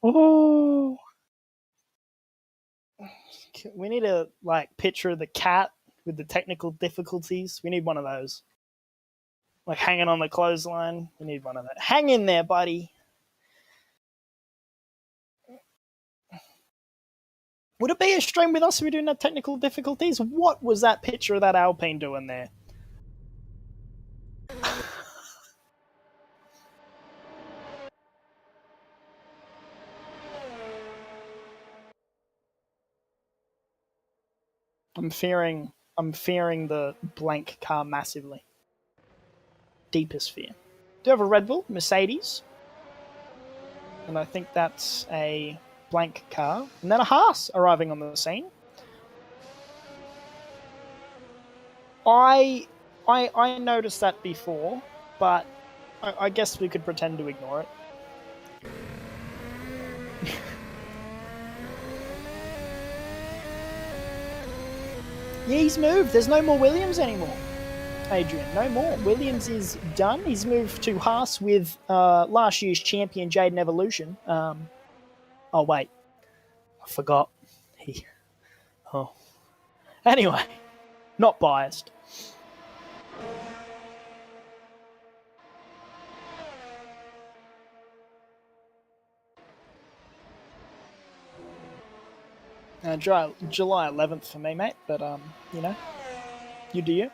Oh, we need a picture of the cat with the technical difficulties. We need one of those, like hanging on the clothesline. We need one of that. Hang in there, buddy. Would it be a stream with us if we didn't have technical difficulties? What was that picture of that Alpine doing there? I'm fearing the blank car massively. Deepest fear. Do you have a Red Bull, Mercedes? And I think that's a blank car. And then a Haas arriving on the scene. I noticed that before, but I guess we could pretend to ignore it. Yeah, he's moved. There's no more Williams anymore. Adrian, no more. Williams is done. He's moved to Haas with last year's champion Jaden Evolution. Oh wait, I forgot. Anyway, not biased. July 11th for me, mate. But you know, you do you.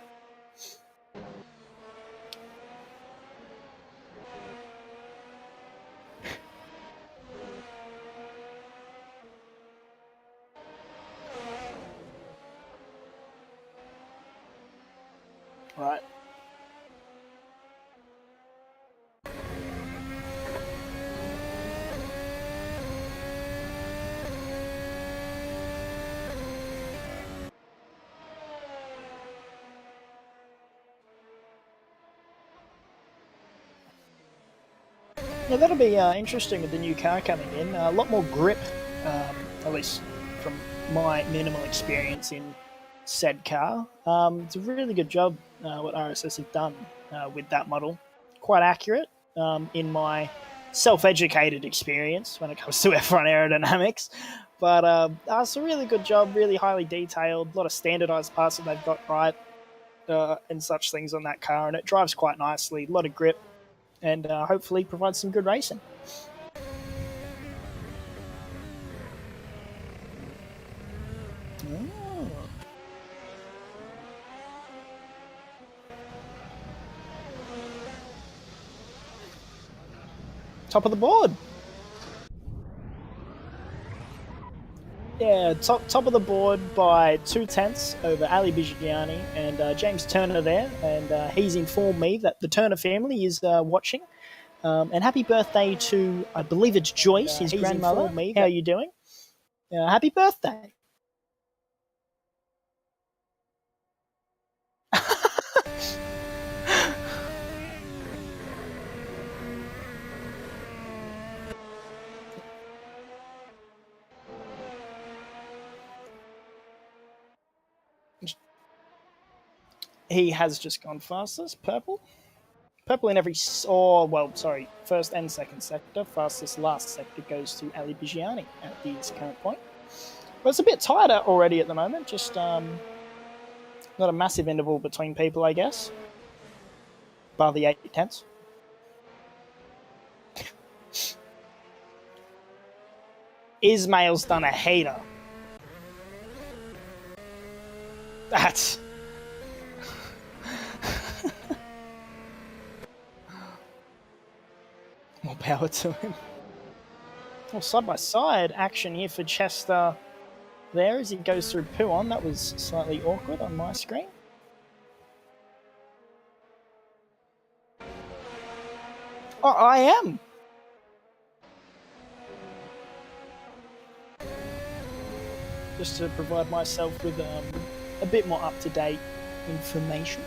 Right. Yeah, that'll be interesting with the new car coming in. A lot more grip, at least from my minimal experience in said car. It's a really good job what RSS have done with that model. Quite accurate in my self-educated experience when it comes to F1 aerodynamics. But it's a really good job, really highly detailed, a lot of standardized parts that they've got right and such things on that car, and it drives quite nicely, a lot of grip, and hopefully provides some good racing. Oh. Top of the board. Yeah, top of the board by 2/10 over Ali Bigiani and James Turner there, and he's informed me that the Turner family is watching. And happy birthday to, I believe it's Joyce, his grandmother. Me, how are you doing? Happy birthday. He has just gone fastest, purple. Purple in every, first and second sector. Fastest last sector goes to Ali Bigiani at this current point. But it's a bit tighter already at the moment, just not a massive interval between people, I guess. Bar the 8/10. Ismail's done a hater. That's... More power to him. Well, side-by-side action here for Chester there as he goes through Puon. That was slightly awkward on my screen. Oh, I am. Just to provide myself with a bit more up-to-date information.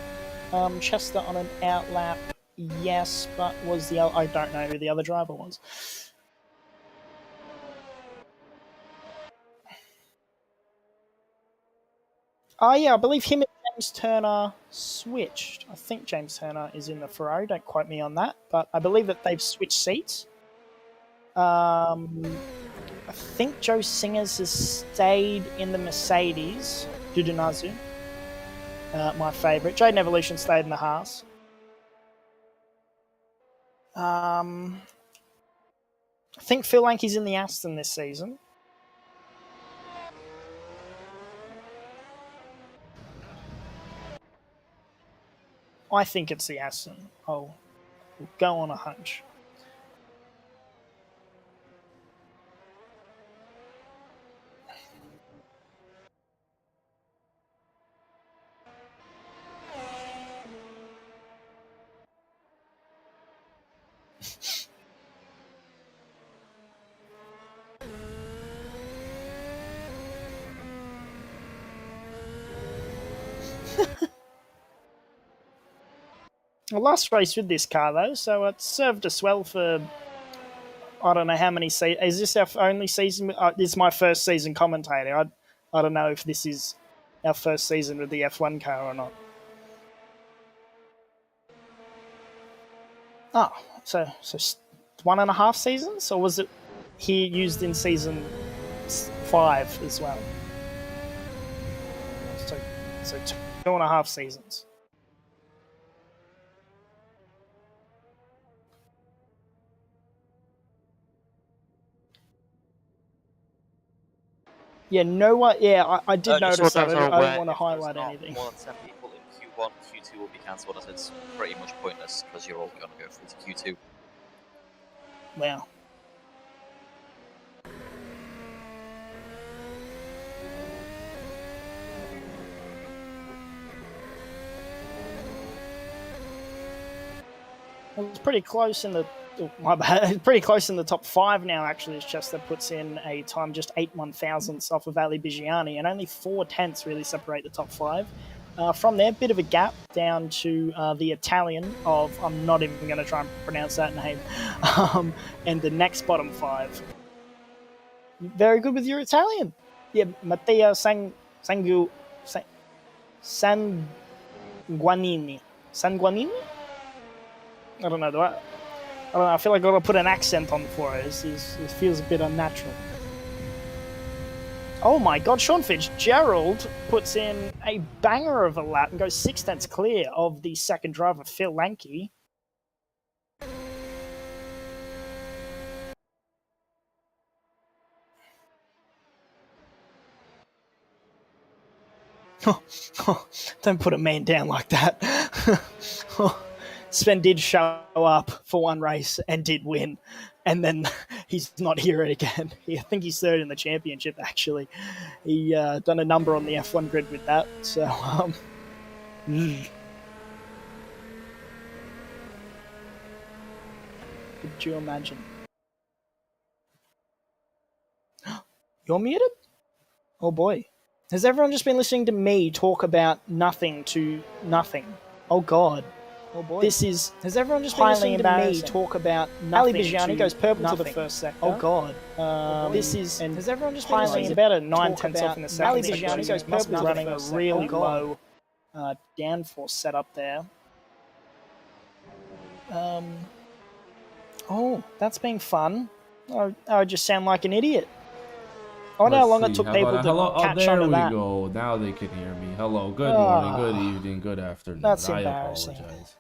Chester on an outlap, yes, but was the I don't know who the other driver was. Oh yeah, I believe him and James Turner switched. I think James Turner is in the Ferrari. Don't quote me on that, but I believe that they've switched seats. think Joe Singers has stayed in the Mercedes. Dudunazu, my favourite. Jaden Evolution stayed in the Haas. I think Phil Lanky's in the Aston this season. I think it's the Aston. I'll go on a hunch. Well, last race with this car though, so it served us well for I don't know how many seasons. Is this our only season? This is my first season commentating. I don't know if this is our first season with the F1 car or not. Oh, so 1.5 seasons, or was it here used in season 5 as well? So 2.5 seasons. Yeah, no one. Yeah, I did notice that. I don't want to highlight anything. More than 10 people in Q1, Q2 will be cancelled, as it's pretty much pointless because you're all going to go through to Q2. Wow. It was pretty close in the. Oh, my bad. Pretty close in the top 5 now. Actually, it's just that puts in a time just 8/1000ths off of Ali Bigiani, and only 4/10 really separate the top 5. From there, bit of a gap down to the Italian of I'm not even going to try and pronounce that name, and the next bottom 5. Very good with your Italian. Yeah, Matteo Sanguanini. Sanguanini? I don't know. I feel like I've got to put an accent on for it. It feels a bit unnatural. Oh my god, Sean Fitzgerald puts in a banger of a lap and goes 6/10 clear of the second driver, Phil Lanky. Don't put a man down like that. Sven did show up for one race and did win, and then he's not here again. I think he's third in the championship, actually. He done a number on the F1 grid with that, so... Could you imagine? You're muted? Oh boy. Has everyone just been listening to me talk about nothing to nothing? Oh god. Oh boy. This is. Has everyone just been listening to me talk about nothing? Ali Bigiani goes purple nothing. To the first sector. Oh god. This is. And has everyone just been listening about a 9/10 off in the second? Ali Bigiani goes purple to running a really low downforce setup there. Oh, that's been fun. I just sound like an idiot. I wonder how long it took people to catch on to that. There we go. Now they can hear me. Hello. Good morning. Good evening. Good afternoon. That's embarrassing. I apologize.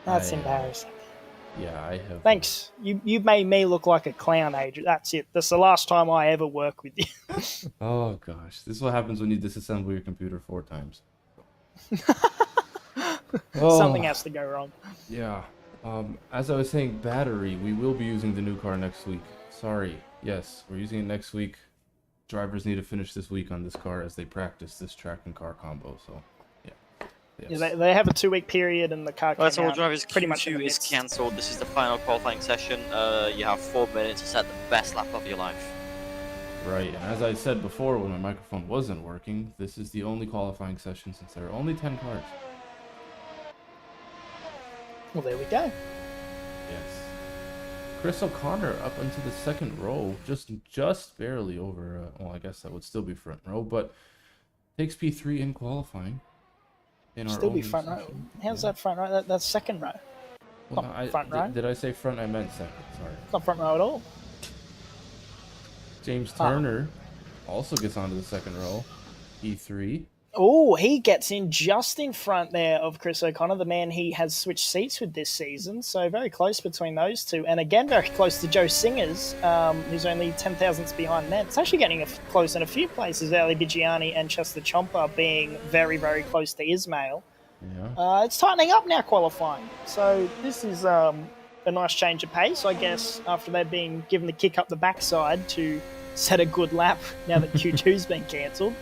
That's embarrassing. Yeah, I have. Thanks. You made me look like a clown, Adrian. That's it. That's the last time I ever work with you. Oh gosh, this is what happens when you disassemble your computer 4 times. Something has to go wrong. Yeah. As I was saying, battery. We will be using the new car next week. Sorry. Yes, we're using it next week. Drivers need to finish this week on this car as they practice this track and car combo. So, yeah. Yes. Yeah, they have a 2-week period, and the car. That's all, drivers. Pretty much is cancelled. This is the final qualifying session. You have 4 minutes to set the best lap of your life. Right, and as I said before, when my microphone wasn't working, this is the only qualifying session since there are only 10 cars. Well, there we go. Yes. Chris O'Connor up into the second row, just barely over, well, I guess that would still be front row, but takes P3 in qualifying. Still be front row. How's that front row? That's second row. Well, no, front row. Did I say front? I meant second, sorry. It's not front row at all. James Turner also gets onto the second row. P3. Oh, he gets in just in front there of Chris O'Connor, the man he has switched seats with this season. So very close between those two. And again, very close to Joe Singers, who's only 10 thousandths behind them. It's actually getting close in a few places. Ali Bigiani and Chester Chomper being very, very close to Ismail. Yeah. It's tightening up now, qualifying. So this is a nice change of pace, I guess, after they've been given the kick up the backside to set a good lap now that Q2's been cancelled.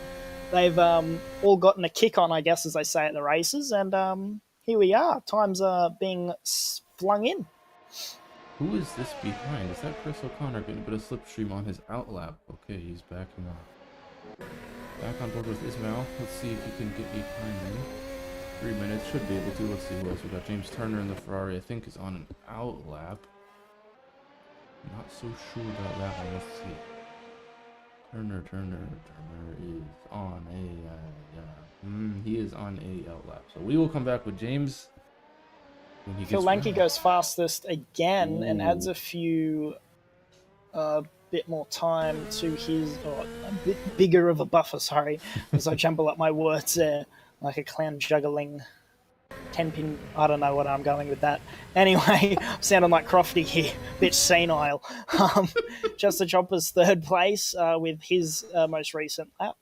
They've all gotten a kick on, I guess, as they say at the races, and here we are. Times are being flung in. Who is this behind? Is that Chris O'Connor getting a bit of slipstream on his outlap? Okay, he's backing off. Back on board with Ismail. Let's see if he can get behind me. 3 minutes, should be able to. Let's see who else. We got James Turner in the Ferrari, I think is on an outlap. Not so sure about that one. Let's see. Turner is on a he is on a outlap. So we will come back with James when he Phil gets Lanky goes fastest again and adds Ooh. a few bit more time to his a bit bigger of a buffer, sorry, as I jumble up my words there like a clown juggling 10-pin, I don't know what I'm going with that. Anyway, sounding like Crofty here, bit senile. Chester Chomper's third place with his most recent lap.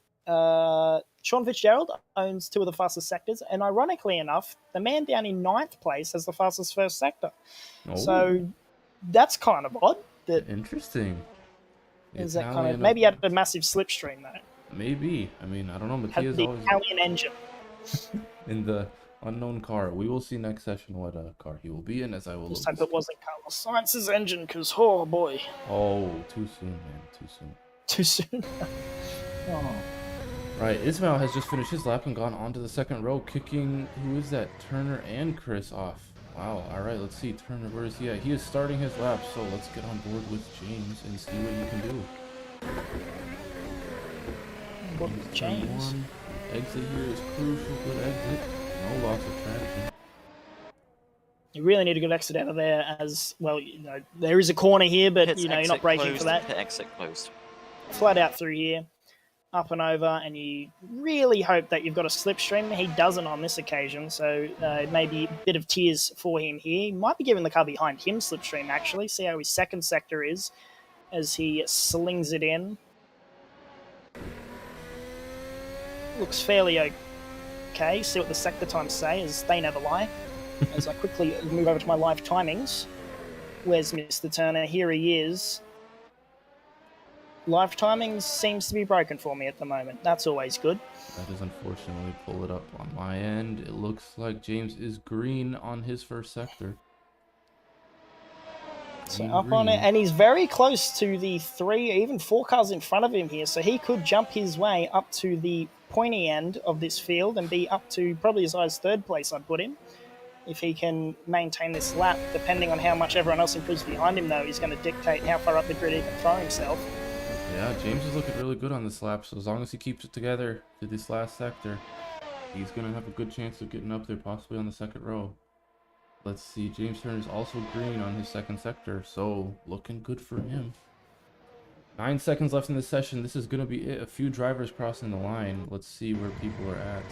Sean Fitzgerald owns 2 of the fastest sectors, and ironically enough, the man down in 9th place has the fastest first sector. Oh. So that's kind of odd. Interesting. Is that kind of maybe had a massive slipstream though? Maybe. I mean, I don't know. Had Mattia's the always Italian engine. in the unknown car. We will see next session what car he will be in, as I will. Just hope it wasn't Carlos Sainz's engine, because oh boy. Oh, too soon, man. Too soon. Too soon. Oh. Right, Ismail has just finished his lap and gone on to the second row, kicking, who is that? Turner and Chris off. Wow, alright, let's see. Turner, where is he at? He is starting his lap, so let's get on board with James and see what he can do. What is James? Exit here is crucial. Good exit. No loss of traction. You really need a good exit out of there, as well. You know, there is a corner here, but Pit's you know you're exit not braking closed, for that. Pit exit closed. Flat out through here, up and over, and you really hope that you've got a slipstream. He doesn't on this occasion, so maybe a bit of tears for him here. He might be giving the car behind him slipstream, actually. See how his second sector is as he slings it in. Looks fairly okay. See what the sector times say, as they never lie. As I quickly move over to my live timings. Where's Mr. Turner? Here he is. Live timings seems to be broken for me at the moment. That's always good. That is unfortunately pull it up on my end. It looks like James is green on his first sector. So up on it, and he's very close to the 3, even 4 cars in front of him here. So he could jump his way up to the pointy end of this field and be up to probably as high as 3rd place, I'd put him. If he can maintain this lap, depending on how much everyone else improves behind him, though, he's going to dictate how far up the grid he can throw himself. Yeah, James is looking really good on this lap, so as long as he keeps it together to this last sector, he's going to have a good chance of getting up there, possibly on the second row. Let's see, James Turner is also green on his second sector, so looking good for him. 9 seconds left in this session. This is going to be it. A few drivers crossing the line. Let's see where people are at.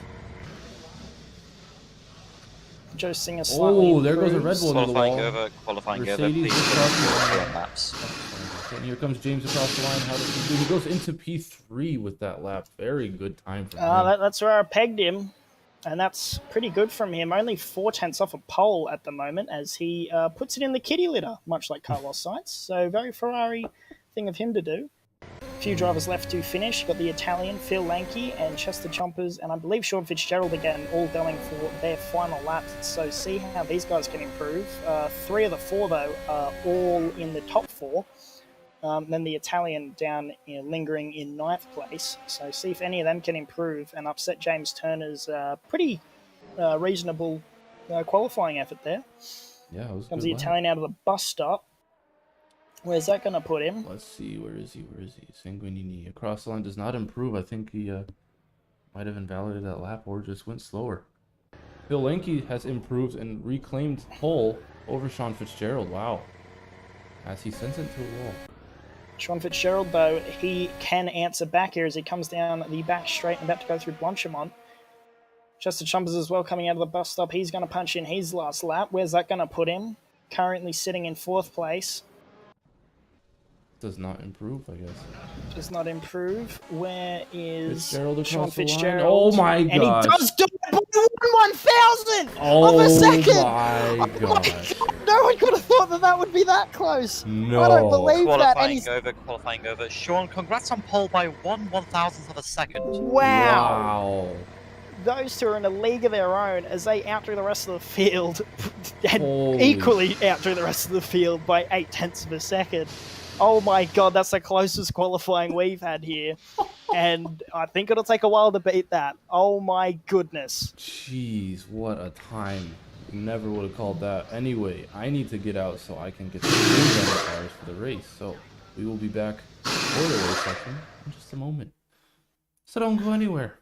Joe Singer slightly Oh, there goes a Red Bull into the Qualifying wall. over, qualifying over. Mercedes Please across the line. on maps. And here comes James across the line. How does he do? He goes into P3 with that lap. Very good time for him. That's where I pegged him, and that's pretty good from him. Only 4 tenths off a pole at the moment, as he puts it in the kitty litter, much like Carlos Sainz. So very Ferrari thing of him to do. A few drivers left to finish. Got the Italian, Phil Lanky, and Chester Chompers, and I believe Sean Fitzgerald again, all going for their final laps. So see how these guys can improve. 3 of the 4, though, are all in the top 4. Then the Italian down, lingering in 9th place. So see if any of them can improve and upset James Turner's pretty reasonable qualifying effort there. Yeah, it was Comes good the lap. Italian out of the bus stop. Where's that going to put him? Let's see, where is he? Sanguinini. Across the line does not improve. I think he might have invalidated that lap or just went slower. Phil Lanky has improved and reclaimed pole over Sean Fitzgerald. Wow. As he sends it to a wall. Sean Fitzgerald, though, he can answer back here as he comes down the back straight and about to go through Blanchimont. Chester Chumbers as well coming out of the bus stop. He's going to punch in his last lap. Where's that going to put him? Currently sitting in 4th place. Does not improve, I guess. Does not improve. Where is Fitzgerald Sean across the line. Fitzgerald? Oh my And he god. does do it by 1/1000th Oh of a second. my gosh. No one could have thought that that would be that close. No. I don't believe that. And Qualifying over. Sean, congrats on pole by 1/1000th of a second. Wow. Those two are in a league of their own as they outdo the rest of the field and equally outdo the rest of the field by 0.8 of a second. Oh my god, that's the closest qualifying we've had here. And I think it'll take a while to beat that. Oh my goodness. Jeez, what a time. Never would have called that. Anyway, I need to get out so I can get the cars for the race. So we will be back for the race section in just a moment. So don't go anywhere.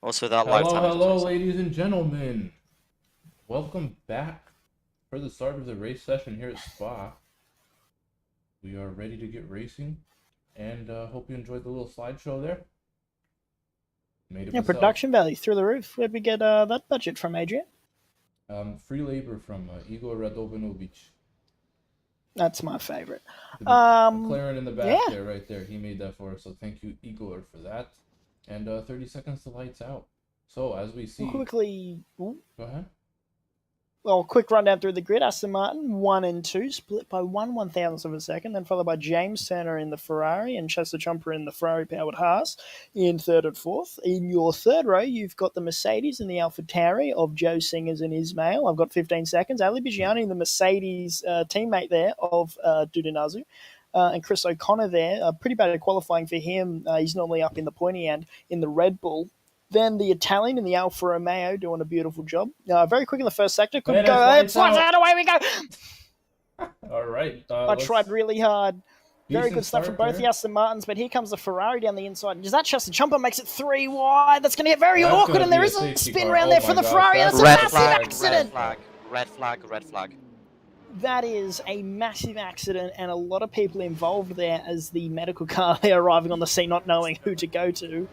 Also, that lifetime. Hello, ladies and gentlemen. Welcome back for the start of the race session here at Spa. We are ready to get racing, and hope you enjoyed the little slideshow there. Made it Yeah, myself. production value through the roof. Where'd we get that budget from, Adrian? Free labor from Igor Radovanovic. That's my favorite. The McLaren in the back yeah. there, right there. He made that for us, so thank you, Igor, for that. And 30 seconds to lights out. So, as we see... Go ahead. Well, quick rundown through the grid. Aston Martin 1 and 2, split by 1/1000th of a second, then followed by James Turner in the Ferrari and Chester Chomper in the Ferrari-powered Haas in third and fourth. In your third row, you've got the Mercedes and the AlphaTauri of Joe Singers and Ismail. I've got 15 seconds. Ali Bigiani, the Mercedes teammate there of Dudinazu. And Chris O'Connor there. Pretty bad at qualifying for him. He's normally up in the pointy end in the Red Bull. Then the Italian and the Alfa Romeo doing a beautiful job. Very quick in the first sector. Couldn't go. It flies out. Away we go. All right. I tried really hard. Very good stuff from both there. the Aston Martins, but here comes the Ferrari down the inside. Does that Chester Chomper makes it 3 wide? That's going to get very awkward, and there is a spin round there for the Ferrari. That's a massive accident. Red flag. That is a massive accident, and a lot of people involved there as the medical car there arriving on the scene, not knowing who to go to.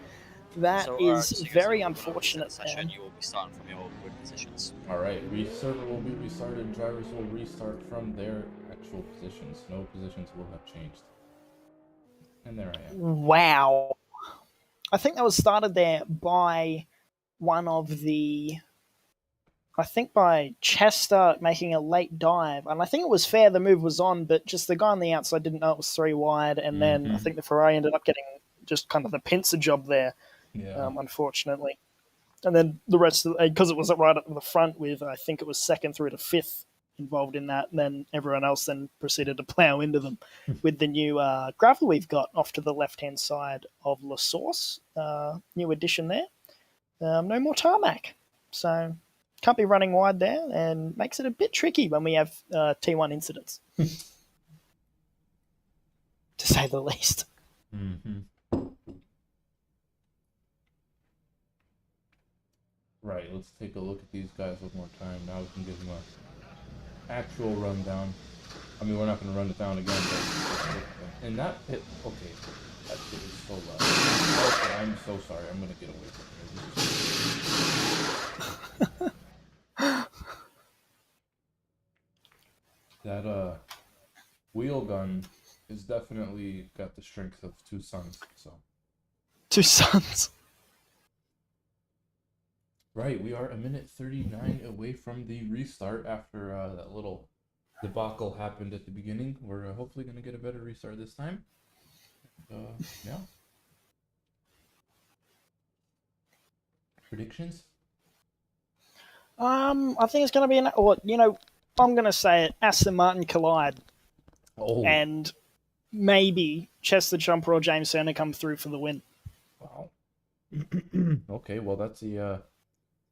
That is very unfortunate. Session, you will be starting from your grid positions. All right, server will be restarted. Drivers will restart from their actual positions. No positions will have changed. And there I am. Wow. I think that was started there by by Chester making a late dive. And I think it was fair, the move was on, but just the guy on the outside didn't know it was 3 wide. And then I think the Ferrari ended up getting just kind of the pincer job there. Yeah. Unfortunately. And then the rest of because it was right up the front with, I think it was 2nd through to 5th involved in that, and then everyone else then proceeded to plough into them with the new gravel we've got off to the left-hand side of La Source. New addition there. No more tarmac. So can't be running wide there, and makes it a bit tricky when we have T1 incidents. To say the least. Mm-hmm. Right, let's take a look at these guys one more time. Now we can give them an actual rundown. I mean, we're not going to run it down again, but in that pit, okay, that pit is so loud. Okay, I'm so sorry. I'm going to get away from here. That wheel gun is definitely got the strength of 2 suns. So 2 suns. Right, we are a minute 39 away from the restart after that little debacle happened at the beginning. We're hopefully going to get a better restart this time. Yeah. Predictions? I think it's going to be I'm going to say it. Aston Martin collide. Oh. And maybe Chester Chomper or James Turner come through for the win. Wow. Okay, well, that's the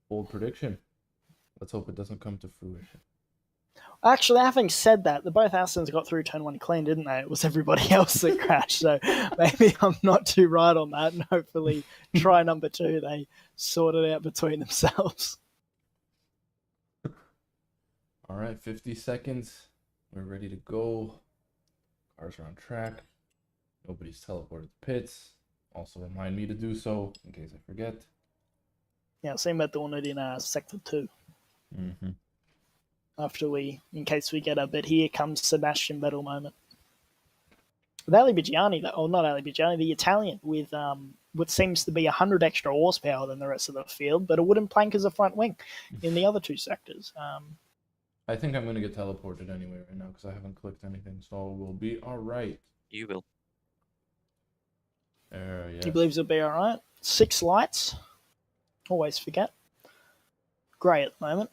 bold prediction. Let's hope it doesn't come to fruition. Actually, having said that, the both Astons got through turn 1 clean, didn't they? It was everybody else that crashed, so maybe I'm not too right on that, and hopefully try number 2, they sort it out between themselves. All right, 50 seconds. We're ready to go. Cars are on track. Nobody's teleported to pits. Also remind me to do so in case I forget. Yeah, same about doing it in Sector 2. Mm-hmm. In case we get a bit, here comes Sebastian Vettel moment. With Ali Bigiani, not Ali Bigiani, the Italian, with what seems to be 100 extra horsepower than the rest of the field, but a wooden plank as a front wing in the other 2 sectors. I think I'm going to get teleported anyway right now because I haven't clicked anything, so we'll be all right. You will. Yes. He believes it'll be all right. 6 lights. Always forget. Grey at the moment.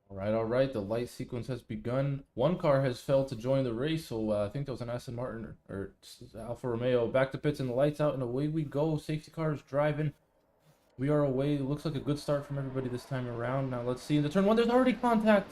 All right. The light sequence has begun. 1 car has failed to join the race, so I think that was an Aston Martin or Alfa Romeo. Back to pits and the lights out, and away we go. Safety car is driving. We are away. It looks like a good start from everybody this time around. Now let's see. In the turn 1, there's already contact.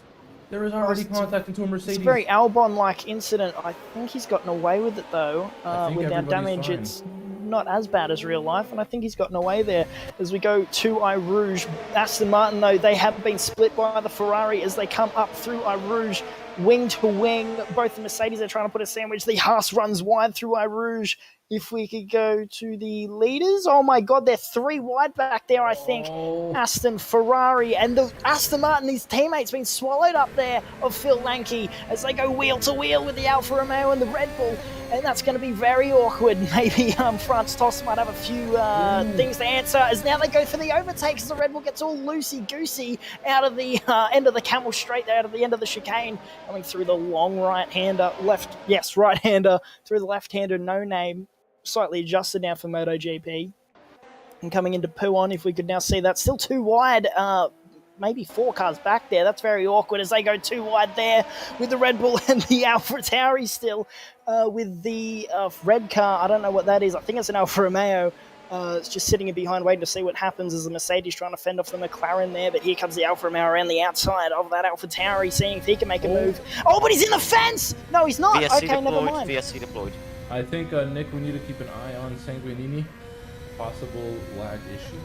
There is already contact into a Mercedes. It's a very Albon-like incident. I think he's gotten away with it, though. Without damage, fine. it's not as bad as real life, and I think he's gotten away there. As we go to I Rouge, Aston Martin, though, they have been split by the Ferrari as they come up through I Rouge, wing to wing. Both the Mercedes are trying to put a sandwich. The Haas runs wide through I Rouge. If we could go to the leaders, oh my God, they're 3 wide back there, I think. Oh. Aston, Ferrari, and the Aston Martin, his teammates been swallowed up there of Phil Lanke as they go wheel to wheel with the Alfa Romeo and the Red Bull. And that's going to be very awkward. Maybe Franz Tost might have a few things to answer as now they go for the overtakes as the Red Bull gets all loosey-goosey out of the end of the camel straight there, out of the end of the chicane, coming through the long right-hander, right-hander, through the left-hander, no name. Slightly adjusted now for MotoGP. And coming into Puon, if we could now see that, still 2 wide, maybe 4 cars back there. That's very awkward as they go 2 wide there with the Red Bull and the AlphaTauri still with the red car. I don't know what that is. I think it's an Alfa Romeo. It's just sitting in behind waiting to see what happens as the Mercedes trying to fend off the McLaren there. But here comes the Alfa Romeo around the outside of that AlphaTauri, seeing if he can make a move. Oh, but he's in the fence! No, he's not. VSC Okay, deployed, never mind. VSC deployed. I think, Nick, we need to keep an eye on Sanguinini. Possible lag issue.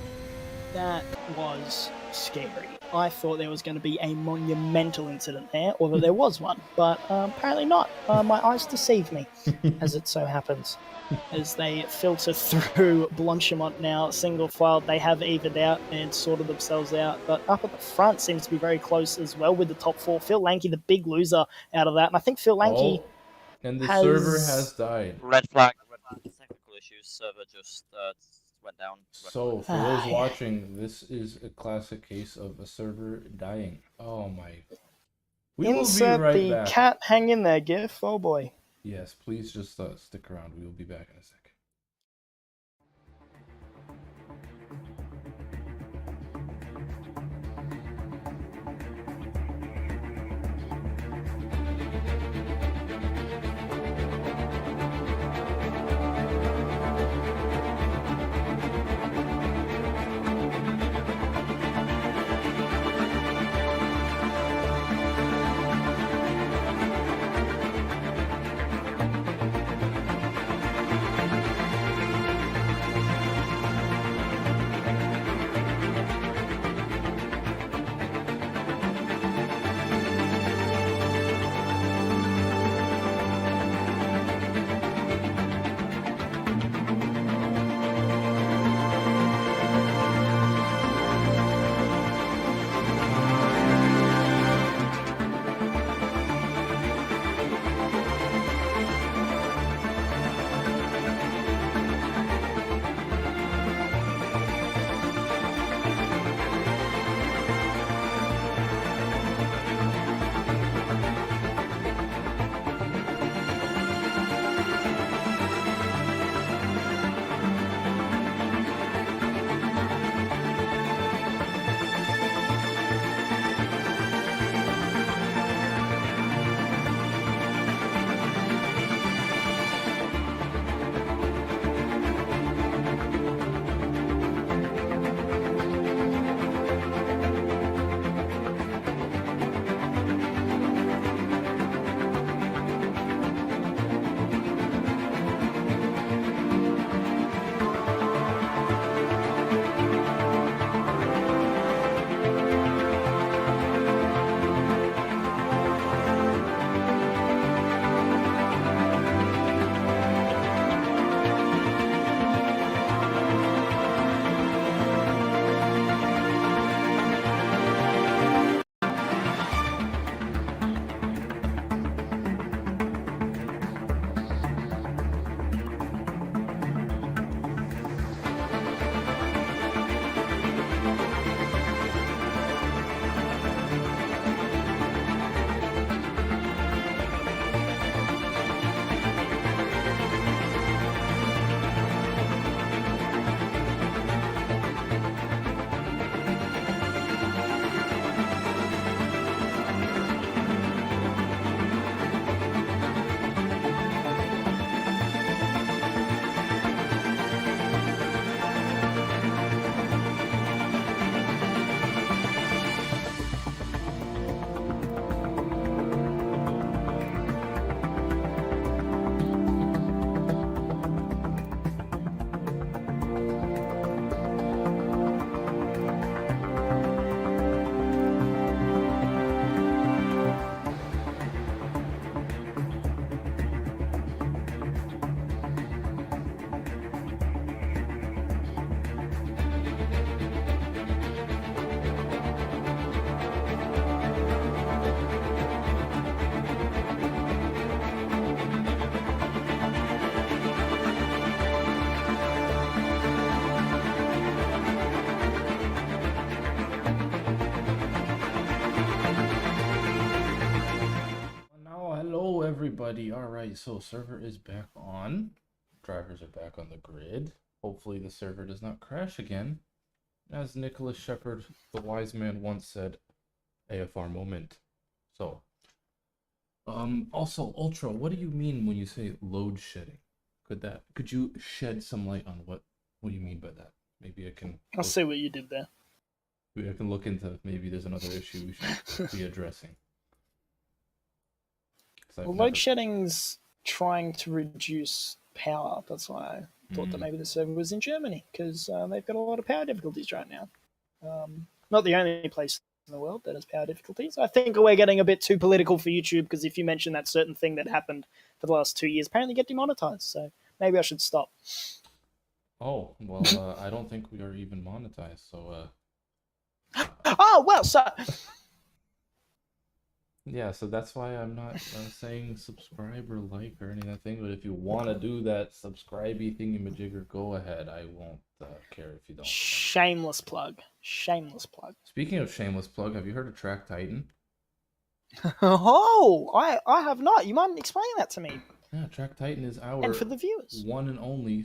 That was scary. I thought there was going to be a monumental incident there, or that there was one, but apparently not. My eyes deceive me, as it so happens. As they filter through Blanchimont now, single file, they have evened out and sorted themselves out, but up at the front seems to be very close as well with the top 4. Phil Lanke, the big loser out of that, and I think Phil Lanke and the server has died. Red flag, technical issues, server just went down. So, for those watching, this is a classic case of a server dying. Oh my. We Insert will be right the back. cat hang in there gif, oh boy. Yes, please just stick around. We will be back in a second. buddy. All right, so server is back on. Drivers are back on the grid. Hopefully the server does not crash again. As Nicholas Shepard, the wise man, once said, AFR moment. So, also, Ultra, what do you mean when you say load shedding? Could you shed some light on what you mean by that? Maybe I can. I'll see what you did there. Maybe I can look into. Maybe there's another issue we should be addressing. Well, load shedding's trying to reduce power. That's why I thought that maybe the server was in Germany, because they've got a lot of power difficulties right now. Not the only place in the world that has power difficulties. I think we're getting a bit too political for YouTube, because if you mention that certain thing that happened for the last 2 years, apparently get demonetized. So maybe I should stop. Oh, well, I don't think we are even monetized, so... Oh, well, so... Yeah, so that's why I'm not saying subscribe or like or any of that thing, but if you want to do that subscribe-y thingy-majigger, go ahead. I won't care if you don't. Shameless plug. Shameless plug. Speaking of shameless plug, have you heard of Track Titan? Oh, I have not. You mind explaining that to me? Yeah, Track Titan is our and for the viewers, one and only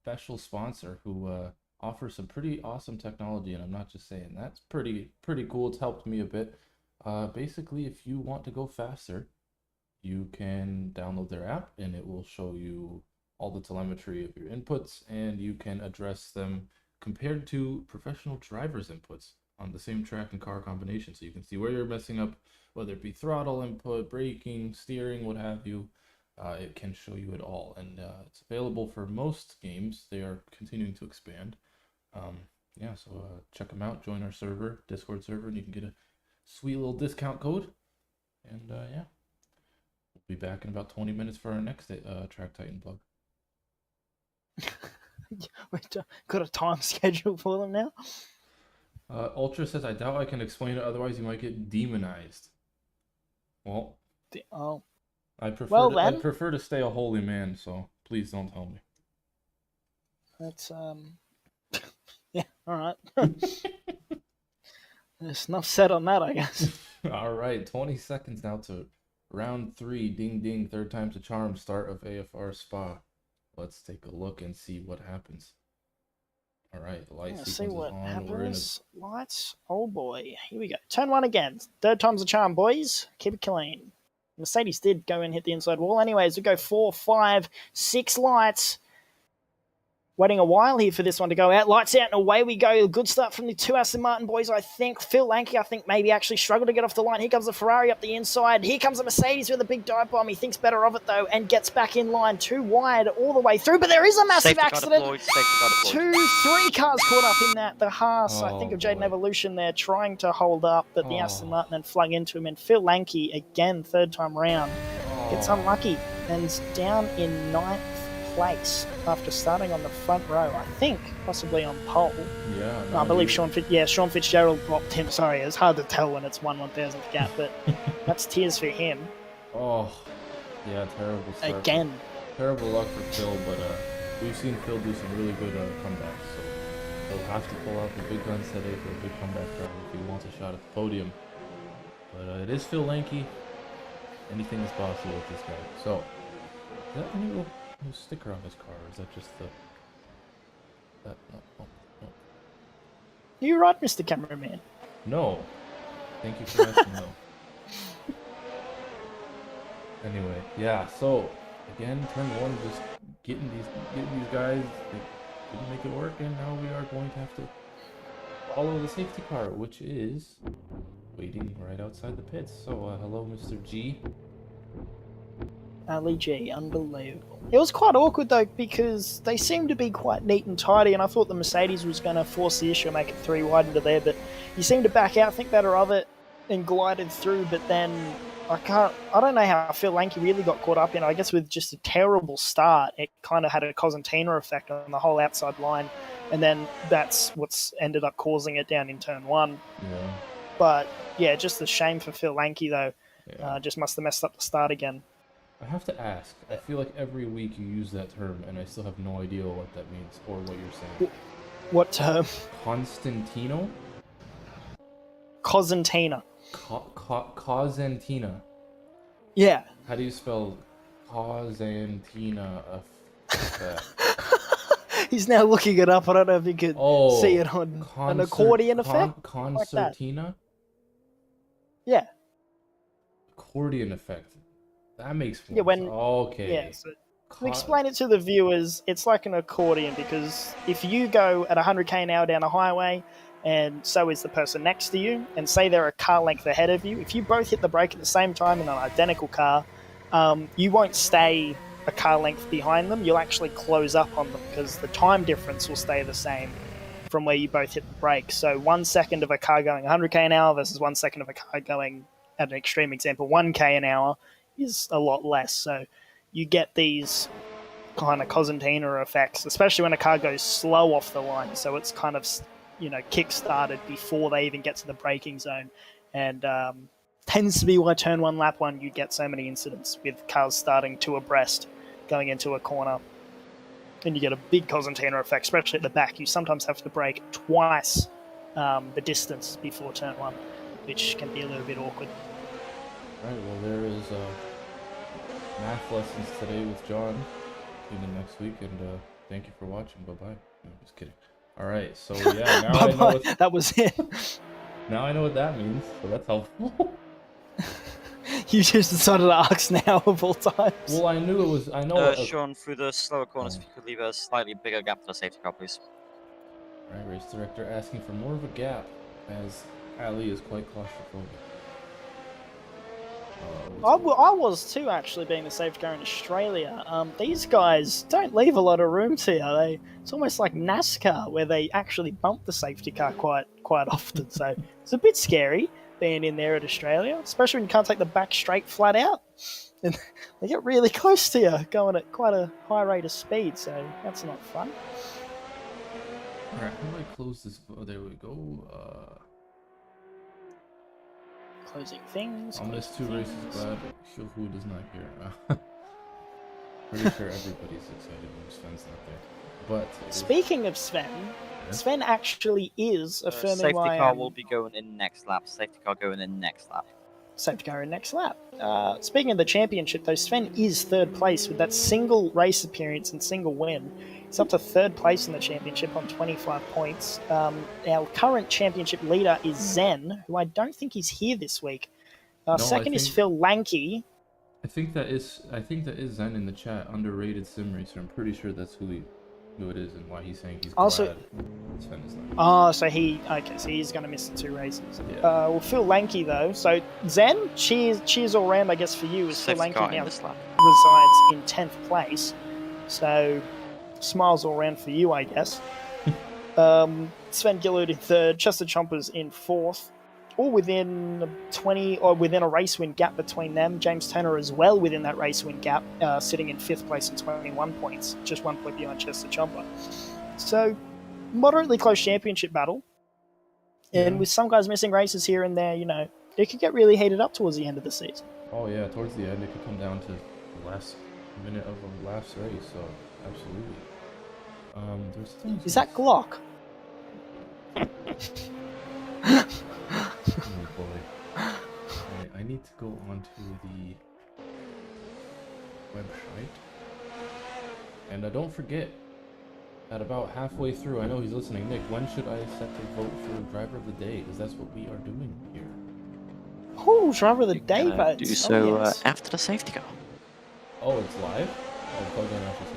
special sponsor who offers some pretty awesome technology, and I'm not just saying that's pretty cool. It's helped me a bit. Basically, if you want to go faster, you can download their app and it will show you all the telemetry of your inputs, and you can address them compared to professional drivers' inputs on the same track and car combination. So you can see where you're messing up, whether it be throttle input, braking, steering, what have you. It can show you it all, and it's available for most games. They are continuing to expand. Yeah, so check them out. Join our server, Discord server, and you can get a sweet little discount code. And yeah, we'll be back in about 20 minutes for our next Track Titan plug. We've got a time schedule for them now. Ultra says, I doubt I can explain it, otherwise you might get demonized. Well, I prefer to stay a holy man, so please don't tell me. That's yeah, all right. There's enough said on that, I guess. All right, 20 seconds now to round 3. Ding ding, third time's a charm. Start of AFR Spa. Let's take a look and see what happens. All right, the light sequence see what is on. happens. Lights. Oh boy, here we go. Turn 1 again. Third time's a charm, boys. Keep it clean. Mercedes did go and hit the inside wall. Anyways, we go 4, 5, 6 lights. Waiting a while here for this one to go out. Lights out and away we go. Good start from the 2 Aston Martin boys, I think. Phil Lanky, I think, maybe actually struggled to get off the line. Here comes the Ferrari up the inside. Here comes the Mercedes with a big dive bomb. He thinks better of it, though, and gets back in line. 2 wide all the way through, but there is a massive accident. 2, 3 cars caught up in that. The Haas, I think of Jaden Evolution there, trying to hold up, but the Aston Martin then flung into him. And Phil Lanky, again, third time round, gets unlucky and is down in 9th place after starting on the front row, I think, possibly on pole. Yeah, no, I believe Sean Fitzgerald dropped him. Sorry, it's hard to tell when it's 1/1000th gap, but that's tears for him. Oh, yeah, terrible start. Again. Terrible luck for Phil, but we've seen Phil do some really good comebacks, so he'll have to pull out the big guns today for a big comeback drive if he wants a shot at the podium. But it is Phil Lanky. Anything is possible with this guy. So, is that any little sticker on his car, or is that just the... No. You're right, Mr. Cameraman. No. Thank you for asking, though. Anyway, yeah, so, again, turn 1, just getting these guys, they didn't make it work, and now we are going to have to follow the safety car, which is waiting right outside the pits. So, hello, Mr. G. Ali G, unbelievable. It was quite awkward though, because they seemed to be quite neat and tidy, and I thought the Mercedes was going to force the issue and make it 3 wide into there, but he seemed to back out, think better of it, and glided through. But then I don't know how Phil Lanky really got caught up in it. I guess with just a terrible start, it kind of had a Cosentina effect on the whole outside line, and then that's what's ended up causing it down in turn 1. Yeah. But yeah, just a shame for Phil Lanky though. Yeah. Just must have messed up the start again. I have to ask. I feel like every week you use that term, and I still have no idea what that means or what you're saying. What term? Constantino? Cosentina. Cosentina. Yeah. How do you spell Causantina effect. He's now looking it up. I don't know if you could see it on an accordion effect. Concertina? Like yeah. Accordion effect. That makes sense. Yeah, when Okay. yeah, so to explain it to the viewers, it's like an accordion because if you go at 100k an hour down a highway, and so is the person next to you, and say they're a car length ahead of you, if you both hit the brake at the same time in an identical car, you won't stay a car length behind them. You'll actually close up on them because the time difference will stay the same from where you both hit the brake. So 1 second of a car going 100k an hour versus 1 second of a car going, at an extreme example, 1k an hour is a lot less. So you get these kind of Causantina effects, especially when a car goes slow off the line. So it's kind of, kick-started before they even get to the braking zone. And tends to be why turn one, lap one, you get so many incidents with cars starting two abreast going into a corner. And you get a big Causantina effect, especially at the back. You sometimes have to brake twice the distance before turn one, which can be a little bit awkward. Right, well, there is math lessons today with John. Tune in next week, and thank you for watching. Bye-bye. No, just kidding. All right, so yeah, now I know what... That was it. Now I know what that means, so that's helpful. You just decided to ask now of all times. Well, I knew it was... I know... Sean, through the slower corners, if you could leave a slightly bigger gap for the safety car, please. All right, race director asking for more of a gap, as Ali is quite claustrophobic. I was too, actually, being the safety car in Australia. These guys don't leave a lot of room to you. It's almost like NASCAR, where they actually bump the safety car quite often. So it's a bit scary being in there at Australia, especially when you can't take the back straight flat out. And they get really close to you, going at quite a high rate of speed, so that's not fun. Alright, how do I close this? Oh, there we go. Closing things. I'll miss 2 races, glad Shilhood is not here. Pretty sure everybody's excited when Sven's not there. But speaking of Sven, Sven actually is affirming safety why car will be going in next lap. Safety car going in next lap. Safety car in next lap. Speaking of the championship, though, Sven is third place with that single race appearance and single win. He's up to third place in the championship on 25 points. Our current championship leader is Zen, who I don't think is here this week. Second is Phil Lanky. I think that is Zen in the chat. Underrated sim racer. I'm pretty sure that's who it is and why he's saying he's glad Sven is not. So he's going to miss the 2 races. Yeah. Well, Phil Lanky though. So Zen, cheers all round, I guess, for you, as Phil Lanky now resides in 10th place. So smiles all round for you, I guess. Sven Gillard in 3rd, Chester Chompers in 4th, all within 20 or within a race win gap between them. James Turner as well within that race win gap, sitting in 5th place and 21 points, just 1 point behind Chester Chomper. So moderately close championship battle, and with some guys missing races here and there, it could get really heated up towards the end of the season. Oh yeah, towards the end it could come down to the last minute of the last race. So absolutely. Is that Glock? Oh boy. I need to go onto the website. And don't forget, at about halfway through, I know he's listening, Nick, when should I set the vote for driver of the day? Because that's what we are doing here. Oh, driver of the day votes. Do so yes. After the safety car. Oh, it's live? Oh, plug in after safety.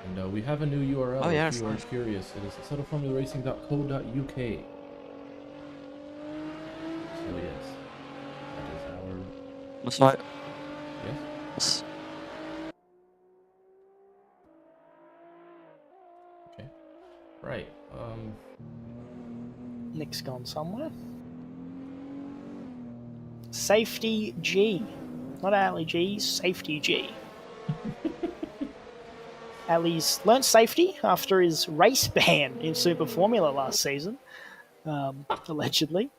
And we have a new URL if you are curious. It is assettoformularacing.co.uk. So yes, that is our... That's right. Yes? Okay. Right, Nick's gone somewhere. Safety G. Not Ali G, Safety G. Ali's learnt safety after his race ban in Super Formula last season, allegedly.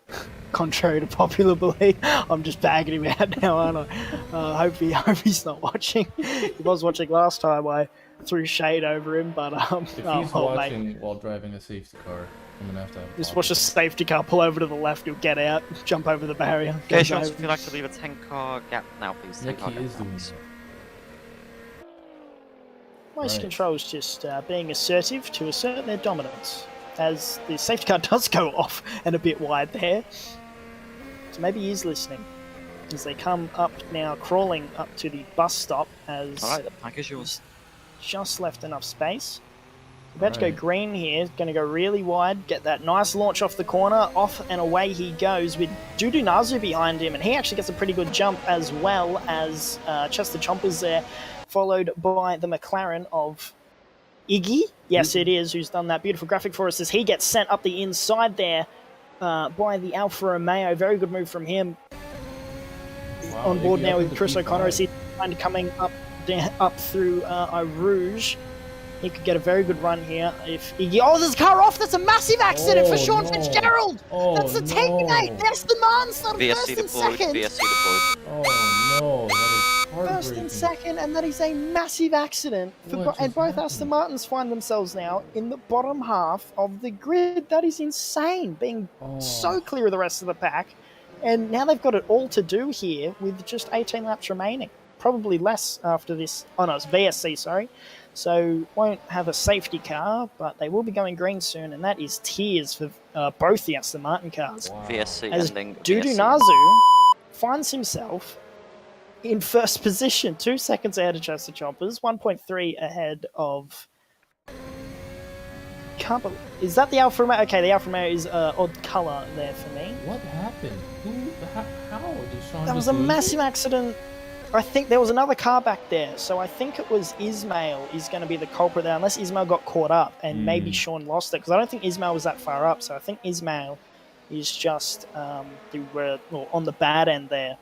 Contrary to popular belief. I'm just bagging him out now, aren't I? Hope he's not watching. He was watching last time. I threw shade over him, but If he's mate, watching while driving a safety car, I'm gonna have to have a just talk watch a with him. safety car pull over to the left. You'll get out, jump over the barrier. Okay, go Sean, over. if you'd like to leave a 10-car gap now, please. Nick, 10-car he gap is now, doing please. so. Race Right. Control's just being assertive to assert their dominance, as the safety car does go off and a bit wide there. So maybe he is listening. As they come up now, crawling up to the bus stop, as Alright, the pack is yours. just left enough space. About to go Right. green here, going to go really wide, get that nice launch off the corner, off and away he goes with Dudu Nazu behind him, and he actually gets a pretty good jump as well as Chester Chompers there, followed by the McLaren of Iggy. Yes, it is, who's done that beautiful graphic for us as he gets sent up the inside there by the Alfa Romeo. Very good move from him. Wow, On board Iggy now up with into Chris P5. O'Connor as he's coming up through Rouge. He could get a very good run here if Iggy. Oh, there's a car off. That's a massive accident for Sean no. Fitzgerald. Oh, That's the teammate. no. That's the man started VSC first and deployed, second. VSC deployed. Oh no, that is heartbreaking. First and second, and that is a massive accident. What And just both happened? Aston Martins find themselves now in the bottom half of the grid. That is insane, being so clear of the rest of the pack. And now they've got it all to do here with just 18 laps remaining. Probably less after this. Oh no, it's VSC, sorry. So won't have a safety car, but they will be going green soon, and that is tears for both the Aston Martin cars. Wow. VSC As ending. Dudu VSC. Nazu finds himself in first position, 2 seconds ahead of Chester Chompers, 1.3 ahead of. Is that the Alfa Romeo? Okay, the Alfa Romeo is odd colour there for me. What happened? How did Sean That was just a lose massive it? accident. I think there was another car back there, so I think it was Ismail is going to be the culprit there, unless Ismail got caught up and maybe Sean lost it, because I don't think Ismail was that far up, so I think Ismail is just on the bad end there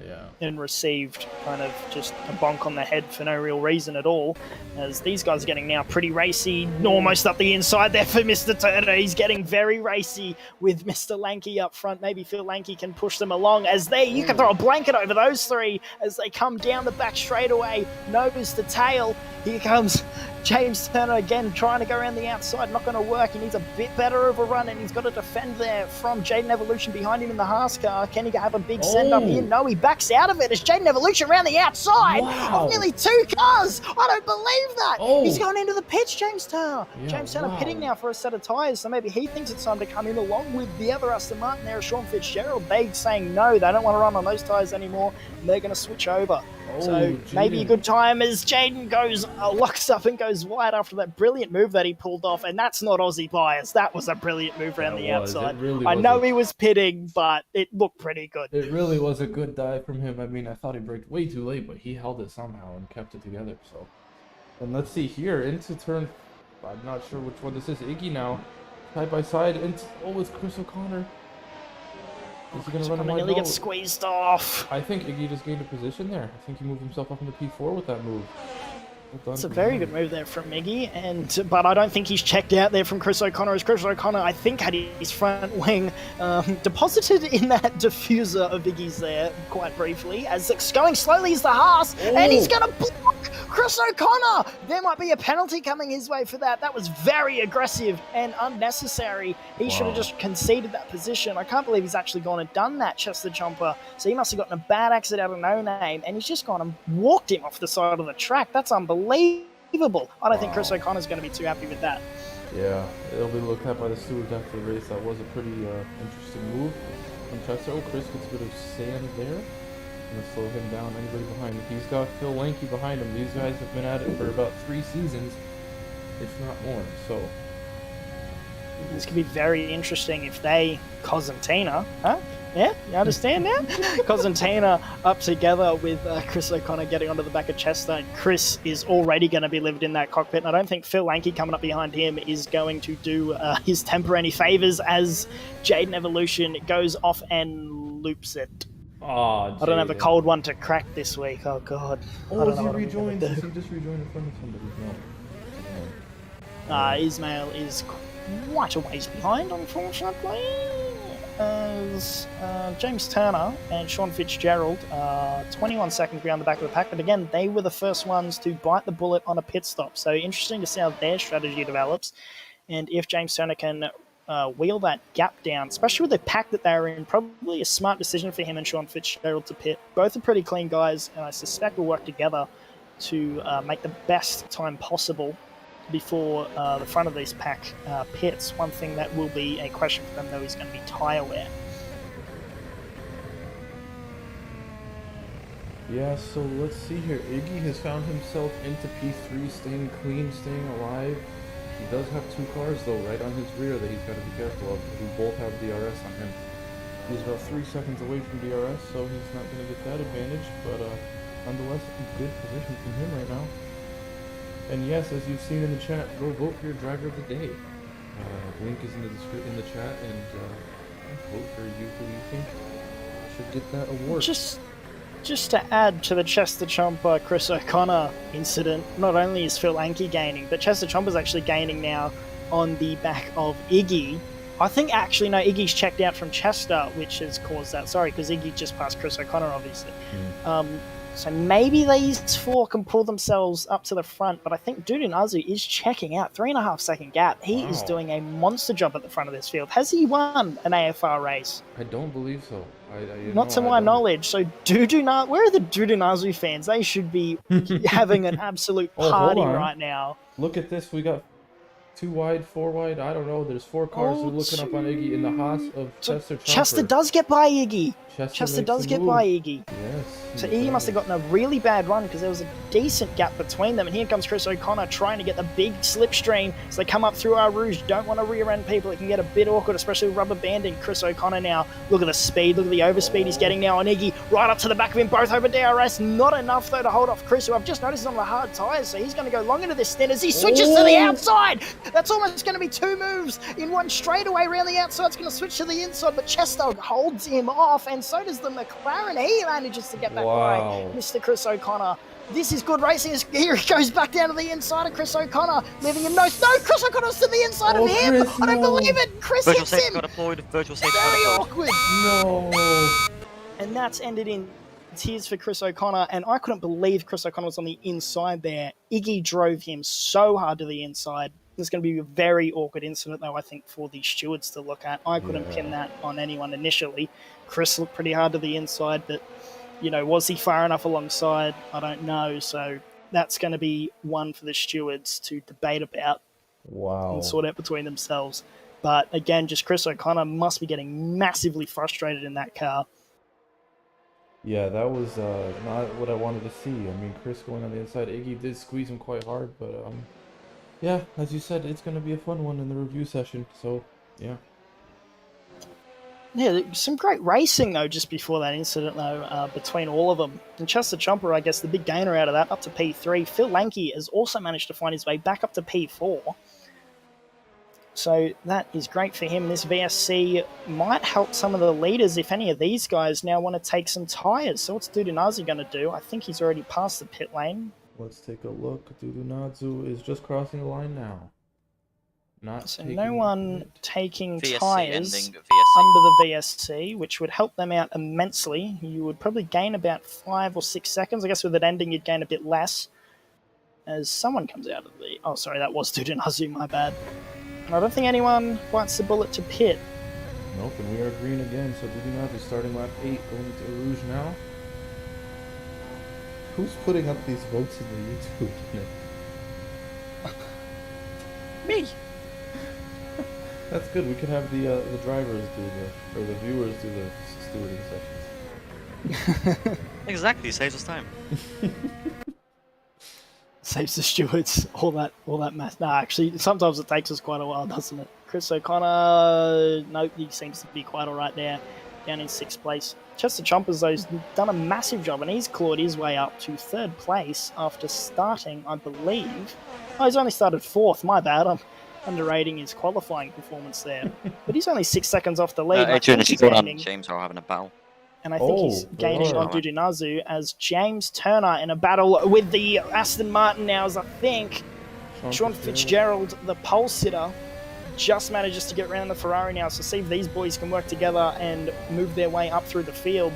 Yeah. and received kind of just a bonk on the head for no real reason at all, as these guys are getting now pretty racy, almost up the inside there for Mr. Turner. He's getting very racy with Mr. Lanky up front. Maybe Phil Lanky can push them along as you can throw a blanket over those three as they come down the back straightaway, nose to tail. Here comes James Turner again, trying to go around the outside, not going to work. He needs a bit better of a run, and he's got to defend there from Jaden Evolution behind him in the Haas car. Can he have a big send up here? No, he backs out of it as Jaden Evolution around the outside of nearly 2 cars. I don't believe that. He's going into the pits, James Turner. Yeah, James Turner pitting now for a set of tyres, so maybe he thinks it's time to come in along with the other Aston Martin there, Sean Fitzgerald. They saying no, they don't want to run on those tyres anymore, and they're going to switch over. So maybe a good time as Jaden goes, locks up and goes wide after that brilliant move that he pulled off. And that's not Aussie bias. That was a brilliant move around the outside. Really I know he was pitting, but it looked pretty good. It really was a good dive from him. I mean, I thought he braked way too late, but he held it somehow and kept it together. So, and let's see here into turn. I'm not sure which one this is. Iggy now, side by side, into it's Chris O'Connor. Is he gonna run a wide Nearly note? gets squeezed off. I think Iggy just gained a position there. I think he moved himself up into P4 with that move. It's a very good move there from Miggy, but I don't think he's checked out there from Chris O'Connor, as Chris O'Connor, I think, had his front wing deposited in that diffuser of Iggy's there quite briefly, as it's going slowly as the Haas, and he's going to block Chris O'Connor. There might be a penalty coming his way for that. That was very aggressive and unnecessary. He should have just conceded that position. I can't believe he's actually gone and done that, Chester Jumper. So he must have gotten a bad exit out of no name, and he's just gone and walked him off the side of the track. That's unbelievable. I don't think Chris O'Connor's going to be too happy with that. Yeah, it'll be looked at by the stewards after the race. That was a pretty interesting move from Chester. Oh, Chris gets a bit of sand there. Gonna slow him down. Anybody behind him? He's got Phil Lanky behind him. These guys have been at it for about 3 seasons, if not more. So this could be very interesting if they Cosentina, huh? Yeah, you understand now? Cosentina up together with Chris O'Connor getting onto the back of Chester. Chris is already going to be lived in that cockpit, and I don't think Phil Lanky coming up behind him is going to do his temper any favours as Jaden Evolution goes off and loops it. I don't have a cold one to crack this week. Oh, God. Oh, has he rejoined? Has he just rejoined in front of somebody? No. Ismail is quite a ways behind, unfortunately. as James Turner and Sean Fitzgerald, 21 seconds behind the back of the pack. But again, they were the first ones to bite the bullet on a pit stop. So interesting to see how their strategy develops. And if James Turner can wheel that gap down, especially with the pack that they're in, probably a smart decision for him and Sean Fitzgerald to pit. Both are pretty clean guys, and I suspect will work together to make the best time possible before the front of these pack pits. One thing that will be a question for them, though, is going to be tyre wear. Yeah, so let's see here. Iggy has found himself into P3, staying clean, staying alive. He does have two cars, though, right on his rear that he's got to be careful of, who both have DRS on him. He's about 3 seconds away from DRS, so he's not going to get that advantage, but nonetheless, a good position from him right now. And yes, as you've seen in the chat, go vote for your driver of the day. Link is in the chat, and vote for who you think should get that award. Just to add to the Chester Chomper Chris O'Connor incident, not only is Phil Anke gaining, but Chester Chomper's actually gaining now on the back of Iggy. I think actually, no, Iggy's checked out from Chester, which has caused that. Sorry, because Iggy just passed Chris O'Connor, obviously. So maybe these four can pull themselves up to the front, but I think Dudunazu is checking out. 3.5 second gap. He is doing a monster job at the front of this field. Has he won an AFR race? I don't believe so. Not to my knowledge. So Dudunazu, where are the Dudunazu fans? They should be having an absolute party right now. Look at this. We got 2 wide, 4 wide. I don't know. There's 4 cars looking up on Iggy in the Haas of Chester Chomper. Chester does get by Iggy. Chester does get by Iggy. Yes. So Iggy must have gotten a really bad run because there was a decent gap between them. And here comes Chris O'Connor trying to get the big slipstream. So they come up through our Rouge. Don't want to rear end people. It can get a bit awkward, especially with rubber banding. Chris O'Connor now. Look at the speed. Look at the overspeed he's getting now on Iggy. Right up to the back of him. Both over DRS. Not enough, though, to hold off Chris, who I've just noticed is on the hard tyres. So he's going to go long into this stint as he switches to the outside. That's almost going to be 2 moves in one straightaway around the outside. It's going to switch to the inside, but Chester holds him off, and so does the McLaren. He manages to get that by Mr. Chris O'Connor. This is good racing. Here he goes back down to the inside of Chris O'Connor, leaving him no, Chris O'Connor's to the inside of him. Chris, I don't believe it. Chris hits him. Virtual safety Very got deployed. awkward. No. And that's ended in tears for Chris O'Connor, and I couldn't believe Chris O'Connor was on the inside there. Iggy drove him so hard to the inside. It's going to be a very awkward incident, though, I think, for the stewards to look at. I couldn't pin that on anyone initially. Chris looked pretty hard to the inside, but, you know, was he far enough alongside? I don't know. So that's going to be one for the stewards to debate about and sort out between themselves. But, again, just Chris O'Connor must be getting massively frustrated in that car. Yeah, that was not what I wanted to see. I mean, Chris going on the inside. Iggy did squeeze him quite hard, but... yeah, as you said, it's going to be a fun one in the review session, so, yeah. Yeah, some great racing, though, just before that incident, though, between all of them. And Chester Chomper, I guess, the big gainer out of that, up to P3. Phil Lanke has also managed to find his way back up to P4. So that is great for him. This VSC might help some of the leaders if any of these guys now want to take some tyres. So what's Dudunazu going to do? I think he's already passed the pit lane. Let's take a look. Dudunazu is just crossing the line now. So no one taking VSC tyres ending, under the VSC, which would help them out immensely. You would probably gain about 5 or 6 seconds. I guess with it ending, you'd gain a bit less. As someone comes out of the... Oh, sorry, that was Dudunazu, my bad. And I don't think anyone bites the bullet to pit. Nope, and we are green again. So Dudunazu starting lap 8, going to Rouge now. Who's putting up these votes in the YouTube? Me. That's good. We could have the drivers do or the viewers do the stewarding sessions. Exactly, saves us time. Saves the stewards all that mess. Nah, actually, sometimes it takes us quite a while, doesn't it? Chris O'Connor, nope, he seems to be quite all right there, down in 6th place. Chester Chompers, though, has done a massive job, and he's clawed his way up to 3rd place after starting, I believe... Oh, he's only started 4th, my bad. I'm underrating his qualifying performance there. But he's only 6 seconds off the lead. Adrian and James are having a battle. And I think he's gaining on Dudunazu as James Turner in a battle with the Aston Martin now, as I think Sean Fitzgerald, the pole sitter, just manages to get around the Ferrari now. So see if these boys can work together and move their way up through the field.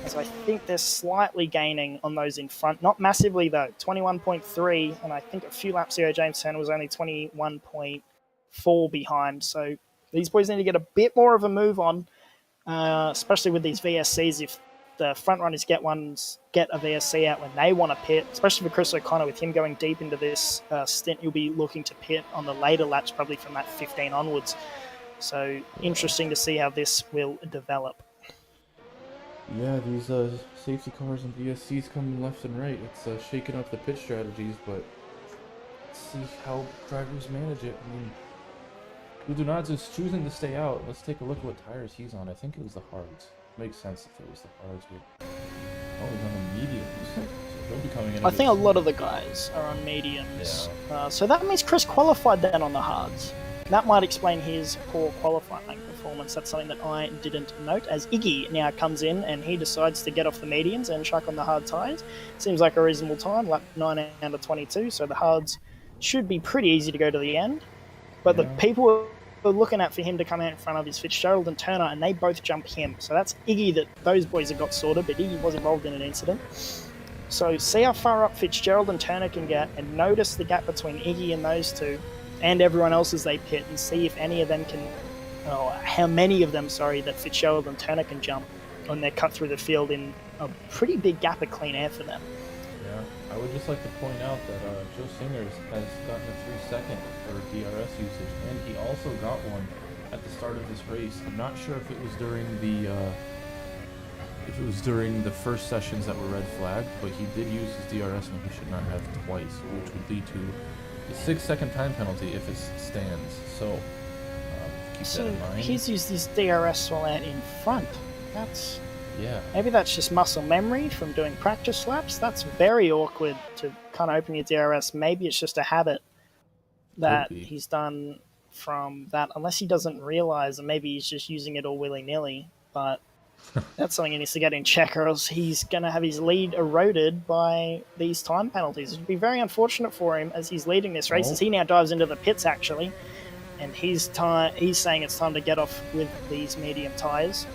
As I think they're slightly gaining on those in front. Not massively, though. 21.3, and I think a few laps ago, James Turner was only 21.4 behind. So these boys need to get a bit more of a move on, especially with these VSCs. If the front runners get a VSC out when they want to pit, especially for Chris O'Connor, with him going deep into this stint, he'll be looking to pit on the later laps, probably from that 15 onwards. So interesting to see how this will develop. Yeah, these safety cars and VSCs coming left and right. It's shaking up the pit strategies, but let's see how drivers manage it. I mean, Udunad's is choosing to stay out. Let's take a look at what tires he's on. I think it was the hards. Makes sense if it was the hards. Oh, he's on the mediums. So he'll be coming in. I think a lot of the guys are on mediums. Yeah. So that means Chris qualified then on the hards. That might explain his poor qualifying performance. That's something that I didn't note, as Iggy now comes in and he decides to get off the medians and chuck on the hard tyres. Seems like a reasonable time, lap 9 out of 22, so the hards should be pretty easy to go to the end. But the people we're looking at for him to come out in front of is Fitzgerald and Turner, and they both jump him. So that's Iggy that those boys have got sorted, but Iggy was involved in an incident. So see how far up Fitzgerald and Turner can get, and notice the gap between Iggy and those two, and everyone else as they pit, and see if any of them can, how many of them, that Fitzgerald and Turner can jump on their cut through the field in a pretty big gap of clean air for them. Yeah, I would just like to point out that Joe Singers has gotten a 3-second for DRS usage, and he also got one at the start of this race. I'm not sure if it was during the first sessions that were red flagged, but he did use his DRS when he should not have twice, which would lead to a 6-second time penalty if it stands. So keep that in mind. He's used his DRS while out in front. Maybe that's just muscle memory from doing practice laps. That's very awkward to kind of open your DRS. Maybe it's just a habit that he's done from that, unless he doesn't realize, and maybe he's just using it all willy-nilly. But that's something he needs to get in check, or else he's going to have his lead eroded by these time penalties. It would be very unfortunate for him as he's leading this race, as he now dives into the pits, actually. And he's saying it's time to get off with these medium tyres.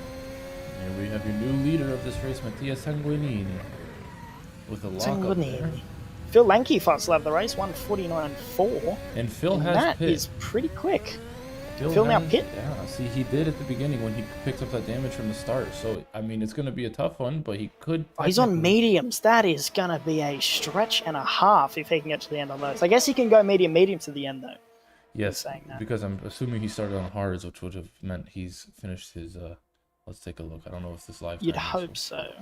Here we have your new leader of this race, Mattia Sanguinini, with a lockup there. Phil Lanky fast lap the race, 1:49.4. And Phil has that pit. Is pretty quick. Phil now pit. Yeah, see, he did at the beginning when he picked up that damage from the start. So, I mean, it's going to be a tough one, but he could... he's on mediums. That is going to be a stretch and a half if he can get to the end on those. I guess he can go medium to the end, though. Yes, because I'm assuming he started on hards, which would have meant he's finished his... Let's take a look. I don't know if this live... You'd hope so.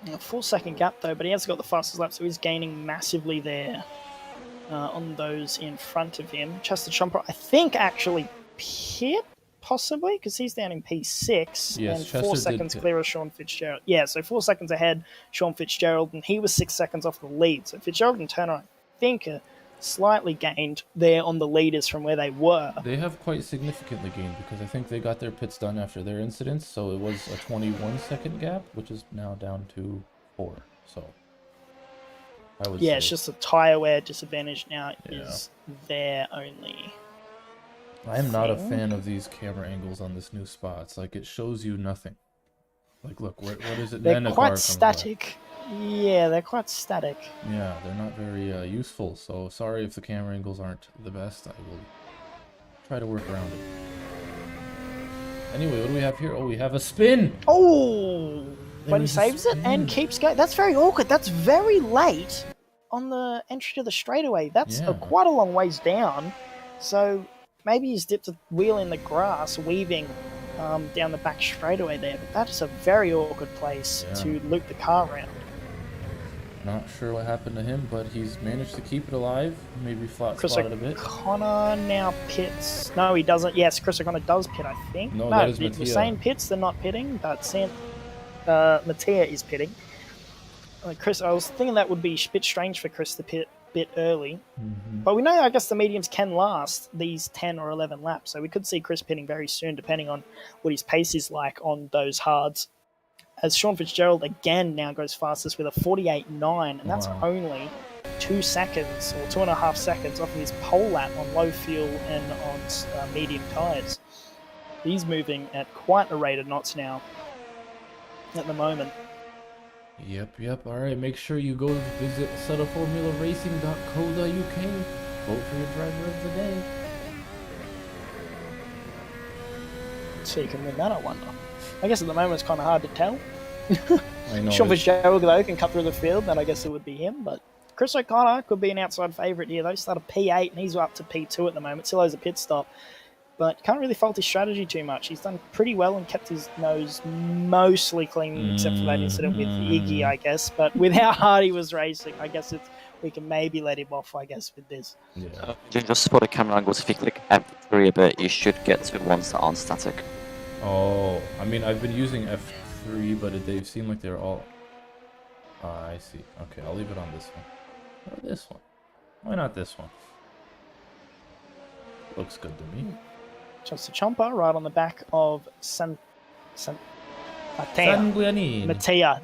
A 4-second gap though, but he has got the fastest lap, so he's gaining massively there on those in front of him. Chester Chomper, I think, actually pit, possibly, because he's down in P6, and Chester 4 seconds clear of Sean Fitzgerald. Yeah, so 4 seconds ahead, Sean Fitzgerald, and he was 6 seconds off the lead. So Fitzgerald and Turner, I think, are slightly gained there on the leaders from where they were. They have quite significantly gained, because I think they got their pits done after their incidents, so it was a 21-second gap, which is now down to 4. So I would say, it's just a tyre wear disadvantage now is there only. I am not a fan of these camera angles on this new spot. It's like it shows you nothing. Like, look, what is it? They're quite static. Yeah, they're quite static. Yeah, they're not very useful, so sorry if the camera angles aren't the best. I will try to work around it. Anyway, what do we have here? Oh, we have a spin! Oh! But he saves it and keeps going. That's very awkward. That's very late on the entry to the straightaway. That's quite a long ways down. So maybe he's dipped a wheel in the grass, weaving down the back straightaway there. But that is a very awkward place to loop the car around. Not sure what happened to him, but he's managed to keep it alive. Maybe flat spotted a bit. Chris O'Connor now pits. No, he doesn't. Yes, Chris O'Connor does pit, I think. No, that is Mattia. We're saying pits, they're not pitting, but Mattia is pitting. Chris, I was thinking that would be a bit strange for Chris to pit a bit early. But we know, I guess, the mediums can last these 10 or 11 laps, so we could see Chris pitting very soon, depending on what his pace is like on those hards. As Sean Fitzgerald again now goes fastest with a 48.9, and that's only 2 seconds or 2.5 seconds off of his pole lap on low fuel and on medium tyres. He's moving at quite a rate of knots now at the moment. Yep. All right, make sure you go visit AssettoFormulaRacing.co.uk. Vote for your driver of the day. So you can win that, I wonder. I guess at the moment it's kind of hard to tell. I know. Sean Fitzgerald, though, can cut through the field, then I guess it would be him. But Chris O'Connor could be an outside favourite here, though. Started P8 and he's up to P2 at the moment. Still has a pit stop. But can't really fault his strategy too much. He's done pretty well and kept his nose mostly clean, except for that incident with Iggy, I guess. But with how hard he was racing, I guess we can maybe let him off, I guess, with this. Yeah. Just for the camera angles, if you click F3 a bit, you should get to ones that aren't static. Oh, I mean, I've been using F3, but they seem like they're all... I see. Okay, I'll leave it on this one. Or this one. Why not this one? Looks good to me. Just a chomper right on the back of Sanguinini. Mattia.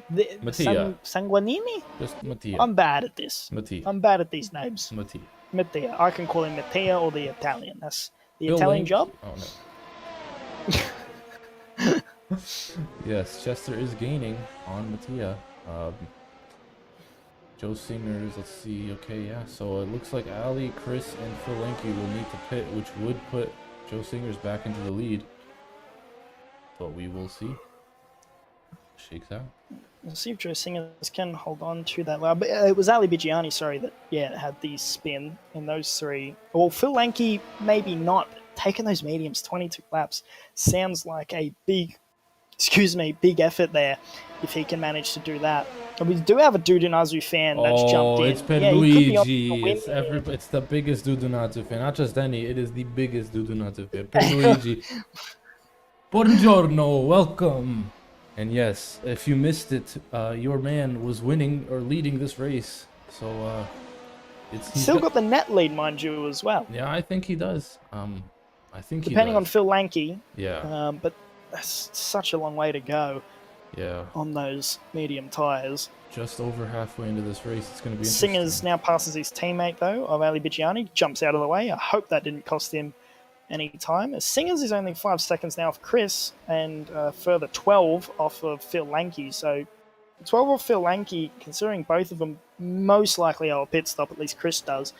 Sanguinini? Just Mattia. I'm bad at this. Mattia. I'm bad at these names. Mattia. Mattia. I can call him Mattia or the Italian. That's the Bill Italian Link. job. Oh, no. Yes, Chester is gaining on Mattia. Joe Singers, let's see. Okay, yeah. So it looks like Ali, Chris, and Phil Lenke will need to pit, which would put Joe Singers back into the lead. But we will see. Shakes out. We'll see if Joe Singers can hold on to that. But it was Ali Bigiani, sorry, that had the spin in those three. Well, Phil Lenke, maybe not. But taking those mediums, 22 laps, sounds like a big effort there if he can manage to do that. And we do have a Dudunazu fan that's jumped in. It's Pierluigi. It's the biggest Dudunazu fan. Not just any, it is the biggest Dudunazu fan. Pierluigi. Buongiorno, welcome. And yes, if you missed it, your man was winning or leading this race. So he's still got the net lead, mind you, as well. Yeah, I think he does. I think depending he on Phil Lenke. Yeah. But that's such a long way to go. Yeah. On those medium tyres. Just over halfway into this race, it's going to be Singers now passes his teammate, though, of Ali Bigiani. Jumps out of the way. I hope that didn't cost him any time. Singers is only 5 seconds now off Chris, and further 12 off of Phil Lenke. So 12 off Phil Lenke, considering both of them most likely are a pit stop, at least Chris does.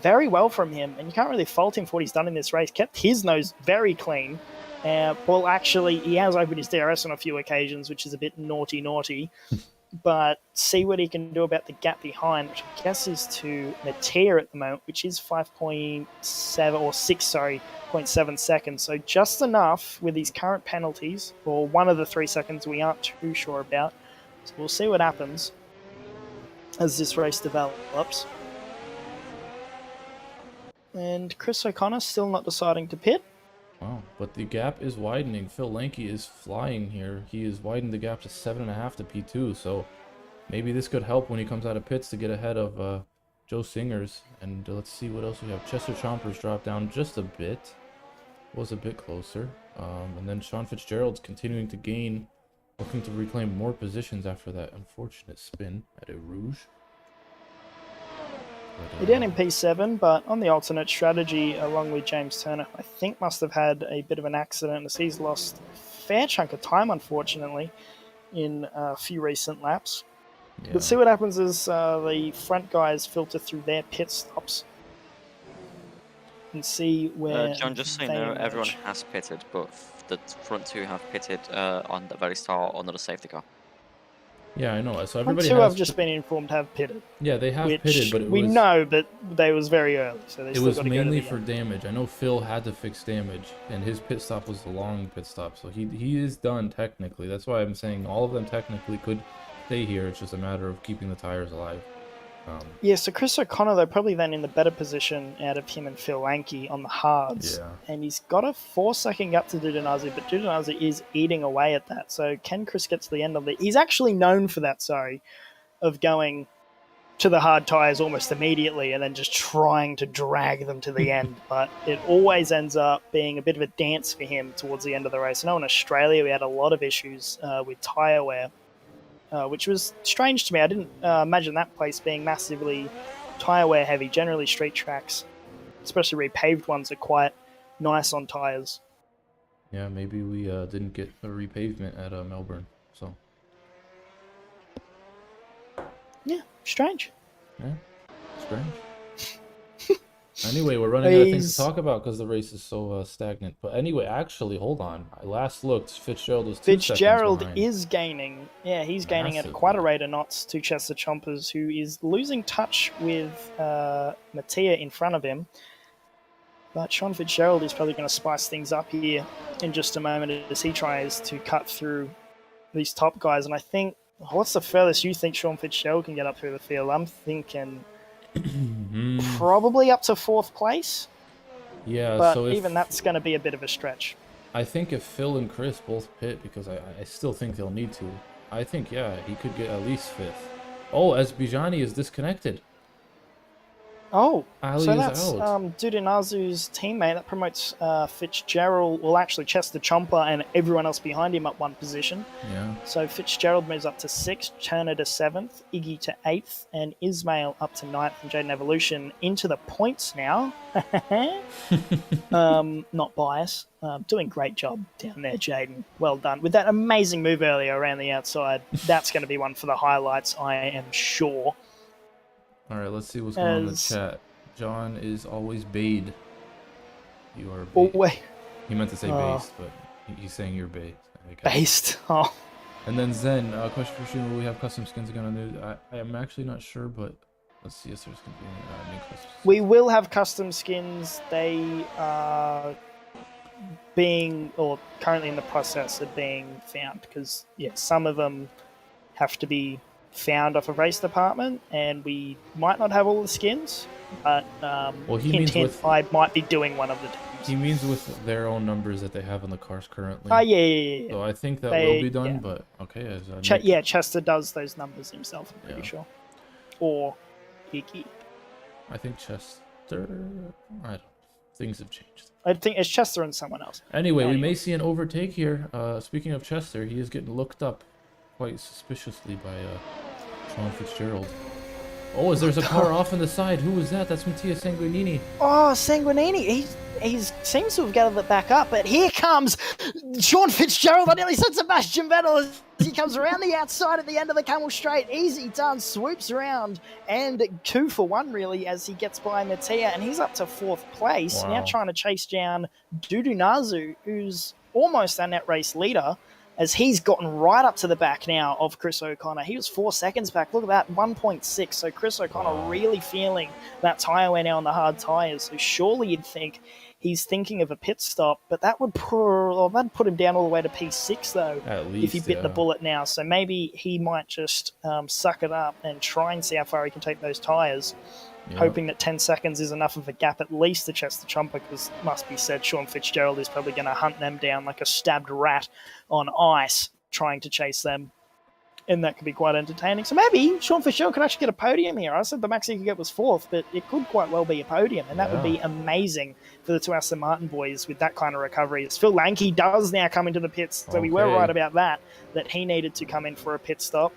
Very well from him, and you can't really fault him for what he's done in this race. Kept his nose very clean. Well, actually, he has opened his DRS on a few occasions, which is a bit naughty. But see what he can do about the gap behind, which I guess is to Mattia at the moment, which is 0.7 seconds. So just enough with these current penalties, or one of the 3 seconds we aren't too sure about. So we'll see what happens as this race develops. And Chris O'Connor still not deciding to pit. Wow, but the gap is widening. Phil Lenke is flying here. He has widened the gap to 7.5 to P2, so maybe this could help when he comes out of pits to get ahead of Joe Singers. And let's see what else we have. Chester Chompers dropped down just a bit. Was a bit closer. And then Sean Fitzgerald's continuing to gain, looking to reclaim more positions after that unfortunate spin at Eau Rouge. He did in P7, but on the alternate strategy, along with James Turner, I think must have had a bit of an accident as he's lost a fair chunk of time, unfortunately, in a few recent laps. Yeah. But see what happens as the front guys filter through their pit stops and see where. John, just so you know, everyone has pitted, but the front two have pitted on the very start under the safety car. Yeah, I know. So everybody has... I've just been informed have pitted. Yeah, they have pitted, but we know, but they was very early, so they it was mainly for damage. I know Phil had to fix damage, and his pit stop was the long pit stop, so he is done technically. That's why I'm saying all of them technically could stay here. It's just a matter of keeping the tires alive. Yeah, so Chris O'Connor, though, probably then in the better position out of him and Phil Lenke on the hards. Yeah. And he's got a 4-second gap to Dudunazu, but Dudunazu is eating away at that. So can Chris get to the end of it? He's actually known for that, of going to the hard tyres almost immediately and then just trying to drag them to the end. But it always ends up being a bit of a dance for him towards the end of the race. I know in Australia we had a lot of issues with tyre wear. which was strange to me. I didn't imagine that place being massively tyre wear heavy. Generally, street tracks, especially repaved ones, are quite nice on tyres. Yeah, maybe we didn't get a repavement at Melbourne, so. Yeah, strange. Yeah, strange. Anyway, we're running out of things to talk about because the race is so stagnant. But anyway, actually, hold on. I last looked. Fitzgerald was 2 Fitzgerald seconds behind. is gaining. Yeah, he's gaining at Massively. quite a rate of knots to Chester Chompers, who is losing touch with Mattia in front of him. But Sean Fitzgerald is probably going to spice things up here in just a moment as he tries to cut through these top guys. And I think, what's the furthest you think Sean Fitzgerald can get up through the field? I'm thinking probably up to 4th place. Yeah, But so even that's going to be a bit of a stretch. I think if Phil and Chris both pit, because I still think they'll need to, I think, yeah, he could get at least 5th. Oh, as Bijani is disconnected. Oh, Ali so is that's out. Dudunazu's teammate. That promotes Fitzgerald, well, actually Chester Chomper and everyone else behind him up one position. Yeah. So Fitzgerald moves up to 6th, Turner to 7th, Iggy to 8th, and Ismail up to 9th, and Jaden Evolution into the points now. Not biased. Doing great job down there, Jaden. Well done. With that amazing move earlier around the outside, that's going to be one for the highlights, I am sure. All right, let's see what's going on in the chat. John is always bade. You are bade. Oh, wait. He meant to say based, but he's saying you're bade. Based. Oh. And then Zen, question for Shima, will we have custom skins again on new? I am actually not sure, but let's see if there's going to be any new custom skins. We will have custom skins. They are being, or currently in the process of being found, because yeah, some of them have to be found off a race department, and we might not have all the skins, but well, he means with, I might be doing one of the teams. He means with their own numbers that they have on the cars currently. Yeah. So I think that will be done, but okay. Chester does those numbers himself, I'm pretty sure. Or Iggy. I think Chester, I don't know. Things have changed. I think it's Chester and someone else. Anyway, we may see an overtake here. Speaking of Chester, he is getting looked up quite suspiciously by Sean Fitzgerald. Oh, there's a car off on the side. Who was that? That's Mattia Sanguinini. Oh, Sanguinini. He seems to have gathered it back up, but here comes Sean Fitzgerald. I nearly said Sebastian Vettel as he comes around the outside at the end of the Camel Straight. Easy done, swoops around, and 2 for 1 really as he gets by Mattia, and he's up to 4th place. Wow. Now trying to chase down Dudunazu, who's almost our net race leader, as he's gotten right up to the back now of Chris O'Connor. He was 4 seconds back. Look at that, 1.6. So Chris O'Connor really feeling that tyre wear now on the hard tyres. So surely you'd think he's thinking of a pit stop, but that'd put him down all the way to P6 though, at least, if he bit the bullet now. So maybe he might just suck it up and try and see how far he can take those tyres. Yep. Hoping that 10 seconds is enough of a gap at least to Chester Chomper, because must be said, Sean Fitzgerald is probably going to hunt them down like a stabbed rat on ice, trying to chase them. And that could be quite entertaining. So maybe Sean Fitzgerald could actually get a podium here. I said the max he could get was 4th, but it could quite well be a podium, and that would be amazing for the 2 Aston Martin boys with that kind of recovery. As Phil Lanky does now come into the pits, so we were right about that he needed to come in for a pit stop.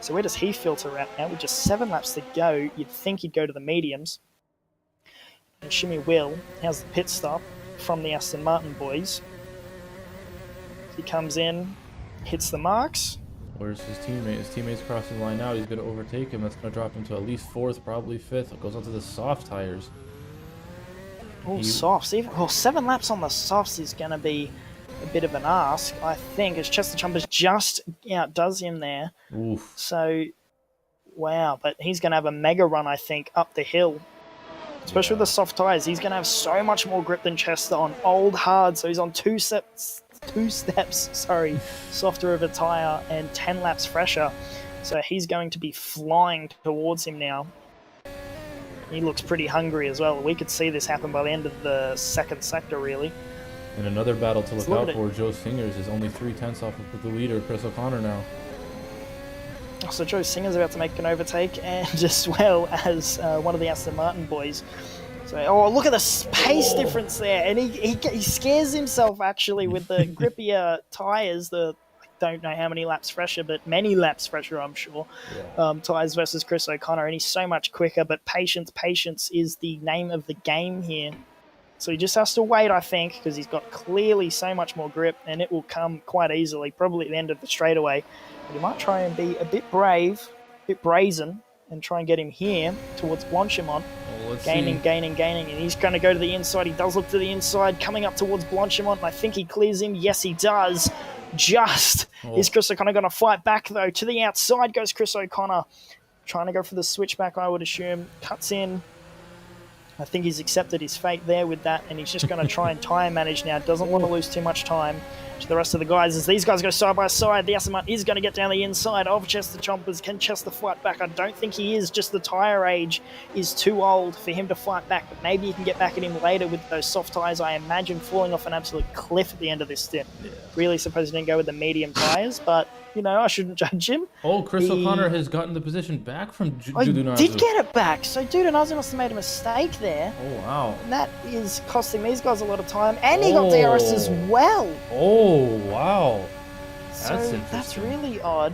So where does he filter out now? With just 7 laps to go, you'd think he'd go to the mediums. And Shimmy will. How's the pit stop from the Aston Martin boys? He comes in, hits the marks. Where's his teammate? His teammate's crossing the line now. He's going to overtake him. That's going to drop him to at least 4th, probably 5th. It goes onto the soft tires. Oh, softs. 7 laps on the softs is going to be a bit of an ask, I think, as Chester Chompers just outdoes him there. Oof. So, wow, but he's going to have a mega run, I think, up the hill. Especially with the soft tyres. He's going to have so much more grip than Chester on old hard, so he's on two steps, softer of a tyre and 10 laps fresher. So he's going to be flying towards him now. He looks pretty hungry as well. We could see this happen by the end of the 2nd sector, really. And another battle to look out for. Joe Singers is only 3/10 off of the leader, Chris O'Connor, now. So Joe Singer's about to make an overtake, and as well as one of the Aston Martin boys. So, look at the pace difference there, and he scares himself actually with the grippier tyres, the don't know how many laps fresher, but many laps fresher, I'm sure. Yeah. Tyres versus Chris O'Connor, and he's so much quicker, but patience is the name of the game here. So he just has to wait, I think, because he's got clearly so much more grip, and it will come quite easily, probably at the end of the straightaway. But he might try and be a bit brave, a bit brazen, and try and get him here towards Blanchimont. Gaining, and he's going to go to the inside. He does look to the inside, coming up towards Blanchimont, and I think he clears him. Yes, he does. Just. Is Chris O'Connor going to fight back, though? To the outside goes Chris O'Connor. Trying to go for the switchback, I would assume. Cuts in. I think he's accepted his fate there with that, and he's just going to try and tyre manage now. Doesn't want to lose too much time to the rest of the guys. As these guys go side by side, the Assetto is going to get down the inside of Chester Chompers. Can Chester fight back? I don't think he is. Just the tyre age is too old for him to fight back, but maybe you can get back at him later with those soft tyres. I imagine falling off an absolute cliff at the end of this stint. Yeah. Really suppose he didn't go with the medium tyres, but I shouldn't judge him. Oh, Chris O'Connor has gotten the position back from Dudunazu. Did get it back. So Dudunazu must have made a mistake there. Oh, wow. And that is costing these guys a lot of time. And he got DRS as well. Oh, wow. So That's interesting. That's really odd.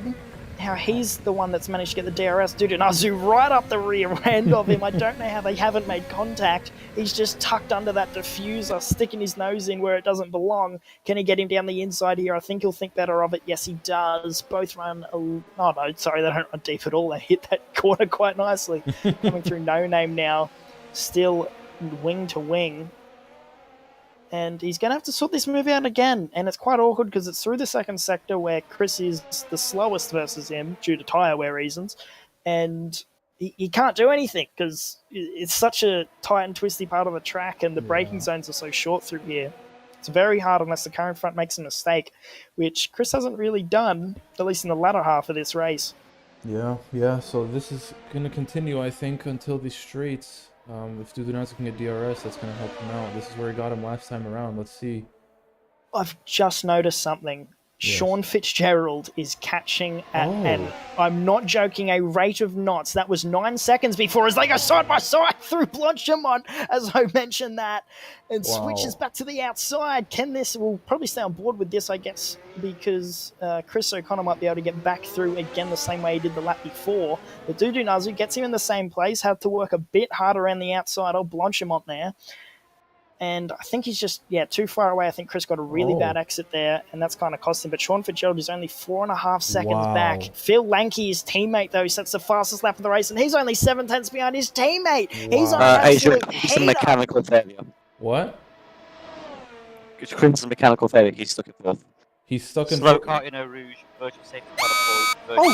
How he's the one that's managed to get the DRS. Dudunazu right up the rear end of him. I don't know how they haven't made contact. He's just tucked under that diffuser, sticking his nose in where it doesn't belong. Can he get him down the inside here? I think he'll think better of it. Yes, he does. Both run... Oh, no, sorry, they don't run deep at all. They hit that corner quite nicely. Coming through No Name now. Still wing to wing. And he's going to have to sort this move out again. And it's quite awkward because it's through the second sector where Chris is the slowest versus him due to tyre wear reasons. And he can't do anything because it's such a tight and twisty part of the track and the braking zones are so short through here. It's very hard unless the car in front makes a mistake, which Chris hasn't really done, at least in the latter half of this race. Yeah. So this is going to continue, I think, until the straights. If Dudunazu can get DRS, that's going to help him out. This is where he got him last time around. Let's see. I've just noticed something. Yes. Sean Fitzgerald is catching at an, I'm not joking, a rate of knots. That was 9 seconds before as they go side by side through Blanchimont, as I mentioned that, and switches back to the outside. We'll probably stay on board with this, I guess, because Chris O'Connor might be able to get back through again the same way he did the lap before. But Dudunazu gets him in the same place, had to work a bit harder around the outside of Blanchimont there. And I think he's just, too far away. I think Chris got a really bad exit there, and that's kind of cost him. But Sean Fitzgerald is only 4.5 seconds back. Phil Lanky, his teammate, though, sets the fastest lap of the race, and he's only 7/10 behind his teammate. He's on an absolute He's a mechanical failure. What? Chris' mechanical failure. He's stuck in fourth. He's stuck in Slow car in a Rouge, virtual safety car deployed.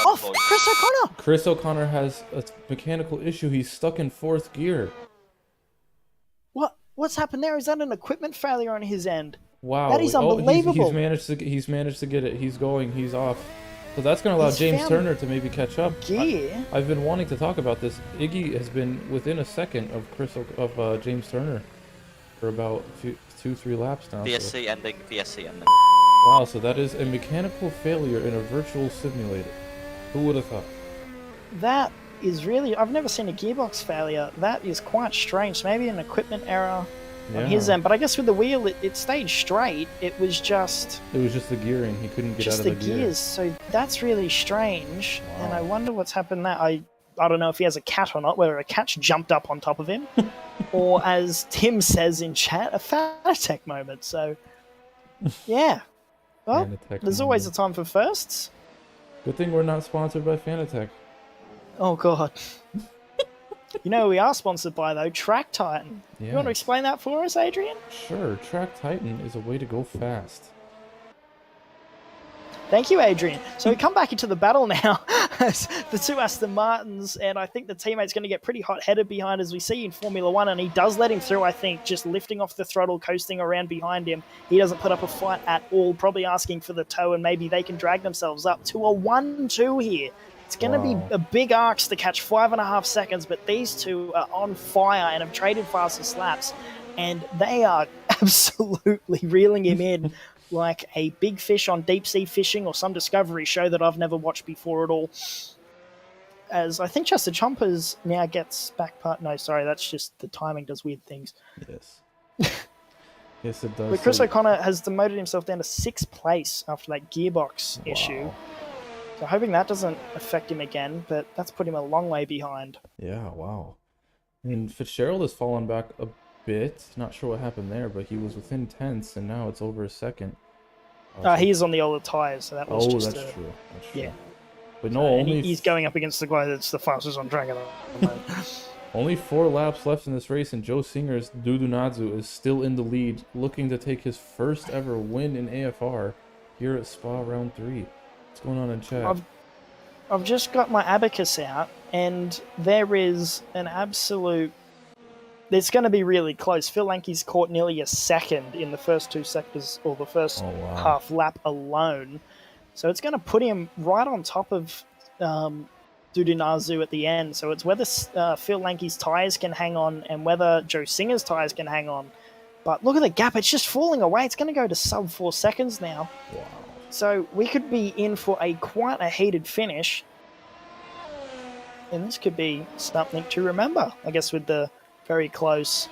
Off Chris O'Connor. Chris O'Connor has a mechanical issue. He's stuck in fourth gear. What's happened there? Is that an equipment failure on his end? Wow. That is unbelievable. He's managed to get it. He's going. He's off. So that's going to allow James Turner to maybe catch up. Gear. I've been wanting to talk about this. Iggy has been within a second of James Turner for about 2-3 laps now. VSC ending. Wow, so that is a mechanical failure in a virtual simulator. Who would have thought? That is really... I've never seen a gearbox failure. That is quite strange. Maybe an equipment error on his end. But I guess with the wheel, it stayed straight. It was just the gearing. He couldn't get out of the gears. Just the gears. So that's really strange. Wow. And I wonder what's happened there. I don't know if he has a cat or not, whether a cat's jumped up on top of him. Or, as Tim says in chat, a Fanatec moment. So, yeah. Well, there's always a time for firsts. Good thing we're not sponsored by Fanatec. Oh, God. You know who we are sponsored by, though? Track Titan. You want to explain that for us, Adrian? Sure. Track Titan is a way to go fast. Thank you, Adrian. So we come back into the battle now as the two Aston Martins, and I think the teammate's going to get pretty hot-headed behind, as we see in Formula 1, and he does let him through, I think, just lifting off the throttle, coasting around behind him. He doesn't put up a fight at all, probably asking for the tow, and maybe they can drag themselves up to a 1-2 here. It's going to be a big arcs to catch 5.5 seconds, but these two are on fire and have traded fastest laps, and they are absolutely reeling him in like a big fish on deep sea fishing or some Discovery show that I've never watched before at all. As I think Chester Chompers now gets back part. No, sorry, that's just the timing does weird things. Yes. Yes, it does. But Chris So- O'Connor has demoted himself down to 6th place after that gearbox issue. So hoping that doesn't affect him again, but that's put him a long way behind. Yeah, wow. I mean, Fitzgerald has fallen back a bit. Not sure what happened there, but he was within tenths, and now it's over a second. He's on the older tyres, so that was just that's true. That's true. Yeah. But no, And only he's going up against the guy that's the fastest on track at the moment. only 4 laps left in this race, and Joe Singer's Dudunadzu is still in the lead, looking to take his first ever win in AFR here at Spa Round 3. What's going on in chat? I've just got my abacus out, and there is an absolute... It's going to be really close. Phil Lanky's caught nearly a second in the first 2 sectors, or the first half lap alone. So it's going to put him right on top of Dudunadzu at the end. So it's whether Phil Lanky's tyres can hang on and whether Joe Singer's tyres can hang on. But look at the gap. It's just falling away. It's going to go to sub 4 seconds now. Wow. So we could be in for quite a heated finish. And this could be something to remember, I guess, with the very close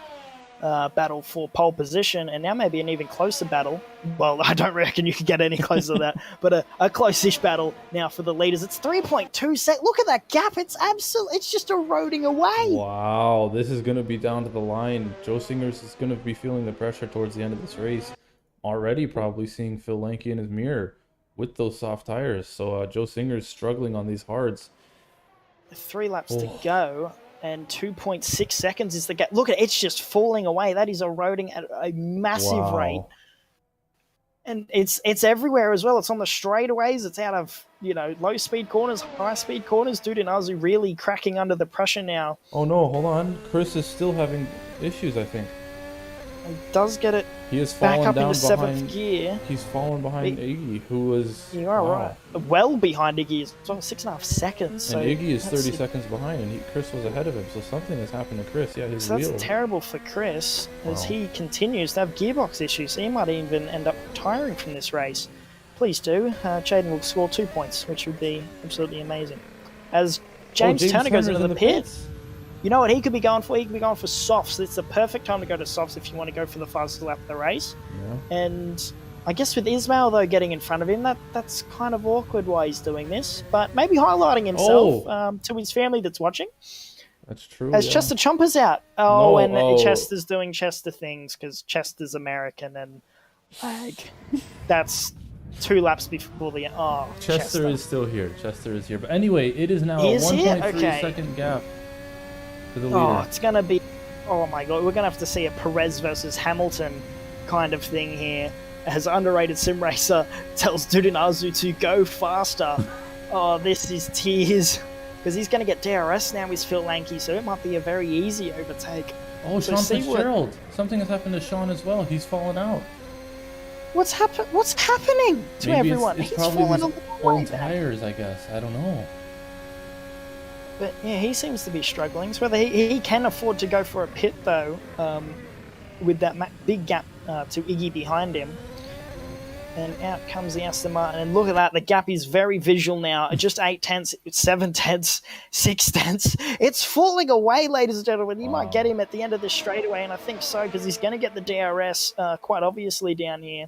battle for pole position, and now maybe an even closer battle. Well, I don't reckon you could get any closer to that, but a close-ish battle now for the leaders. It's 3.2 seconds. Look at that gap. It's just eroding away. Wow, this is going to be down to the line. Joe Singers is going to be feeling the pressure towards the end of this race. Already probably seeing Phil Lanky in his mirror with those soft tires. So Joe Singer's struggling on these hards. 3 laps to go, and 2.6 seconds is the gap. Look at it, it's just falling away. That is eroding at a massive rate. And it's everywhere as well. It's on the straightaways. It's out of, low speed corners, high speed corners. Dudunadzu really cracking under the pressure now. Oh no, hold on. Chris is still having issues, I think. He does get it He has back fallen up down into 7th gear. He's fallen behind Iggy, who was... You are right. Well behind Iggy. It's on 6.5 seconds. So and Iggy is 30 seconds behind, and Chris was ahead of him. So something has happened to Chris. Yeah, his so wheel. that's terrible for Chris, as he continues to have gearbox issues. So he might even end up retiring from this race. Please do. Jaden will score 2 points, which would be absolutely amazing. As James Turner goes into the pits. You know what he could be going for? He could be going for softs. It's the perfect time to go to softs if you want to go for the fastest lap of the race. Yeah. And I guess with Ismail, though, getting in front of him, that's kind of awkward why he's doing this. But maybe highlighting himself to his family that's watching. That's true. As Chester Chompers out. Chester's doing Chester things because Chester's American, and that's 2 laps before the end. Oh, Chester is still here. Chester is here. But anyway, it is now a 1.3 second gap. It's going to be... Oh my god, we're going to have to see a Perez versus Hamilton kind of thing here. As underrated sim racer tells Dudunadzu to go faster. Oh, this is tears. Because he's going to get DRS now with Phil Lanky, so it might be a very easy overtake. Oh, Sean Fitzgerald. Something has happened to Sean as well. He's fallen out. What's happening to everyone? It's He's probably fallen his away. old tires, I guess. I don't know. But yeah, he seems to be struggling. It's whether he can afford to go for a pit, though, with that big gap to Iggy behind him. And out comes the Aston Martin. And look at that. The gap is very visual now. Just 8 tenths, 7 tenths, 6 tenths. It's falling away, ladies and gentlemen. You might get him at the end of the straightaway, and I think so, because he's going to get the DRS quite obviously down here.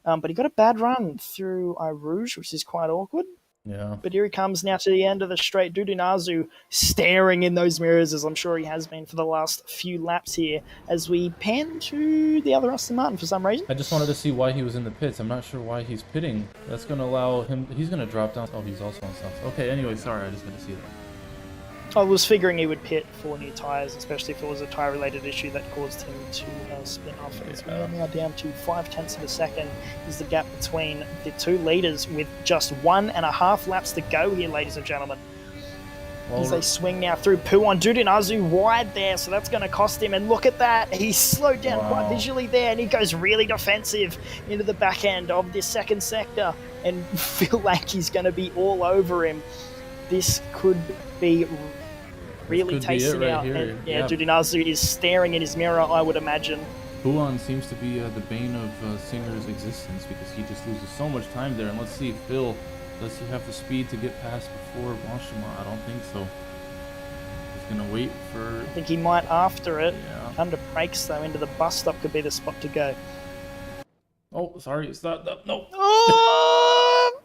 But he got a bad run through Rouge, which is quite awkward. Yeah. But here he comes now to the end of the straight. Dudunadzu staring in those mirrors, as I'm sure he has been for the last few laps here, as we pan to the other Aston Martin for some reason. I just wanted to see why he was in the pits. I'm not sure why he's pitting. That's going to allow him... He's going to drop down. Oh, he's also on stuff. Okay, anyway, sorry. I just got to see that. I was figuring he would pit for new tyres, especially if it was a tyre-related issue that caused him to spin off. As we are now down to 0.5 tenths of a second is the gap between the 2 leaders, with just 1.5 laps to go here, ladies and gentlemen. As they swing now through Puon. Dudunadzu wide there, so that's going to cost him. And look at that. He's slowed down quite visually there, and he goes really defensive into the back end of this second sector. And Phil Lanky's going to be all over him. This could be really tasted out. And Dudunadzu is staring in his mirror, I would imagine. Puon seems to be the bane of Singer's existence, because he just loses so much time there. And let's see, Phil, does he have the speed to get past before Bonchemont? I don't think so. He's going to wait for... I think he might after it. Yeah. Under brakes, though, into the bus stop could be the spot to go. Oh, sorry, it's not. No. Oh!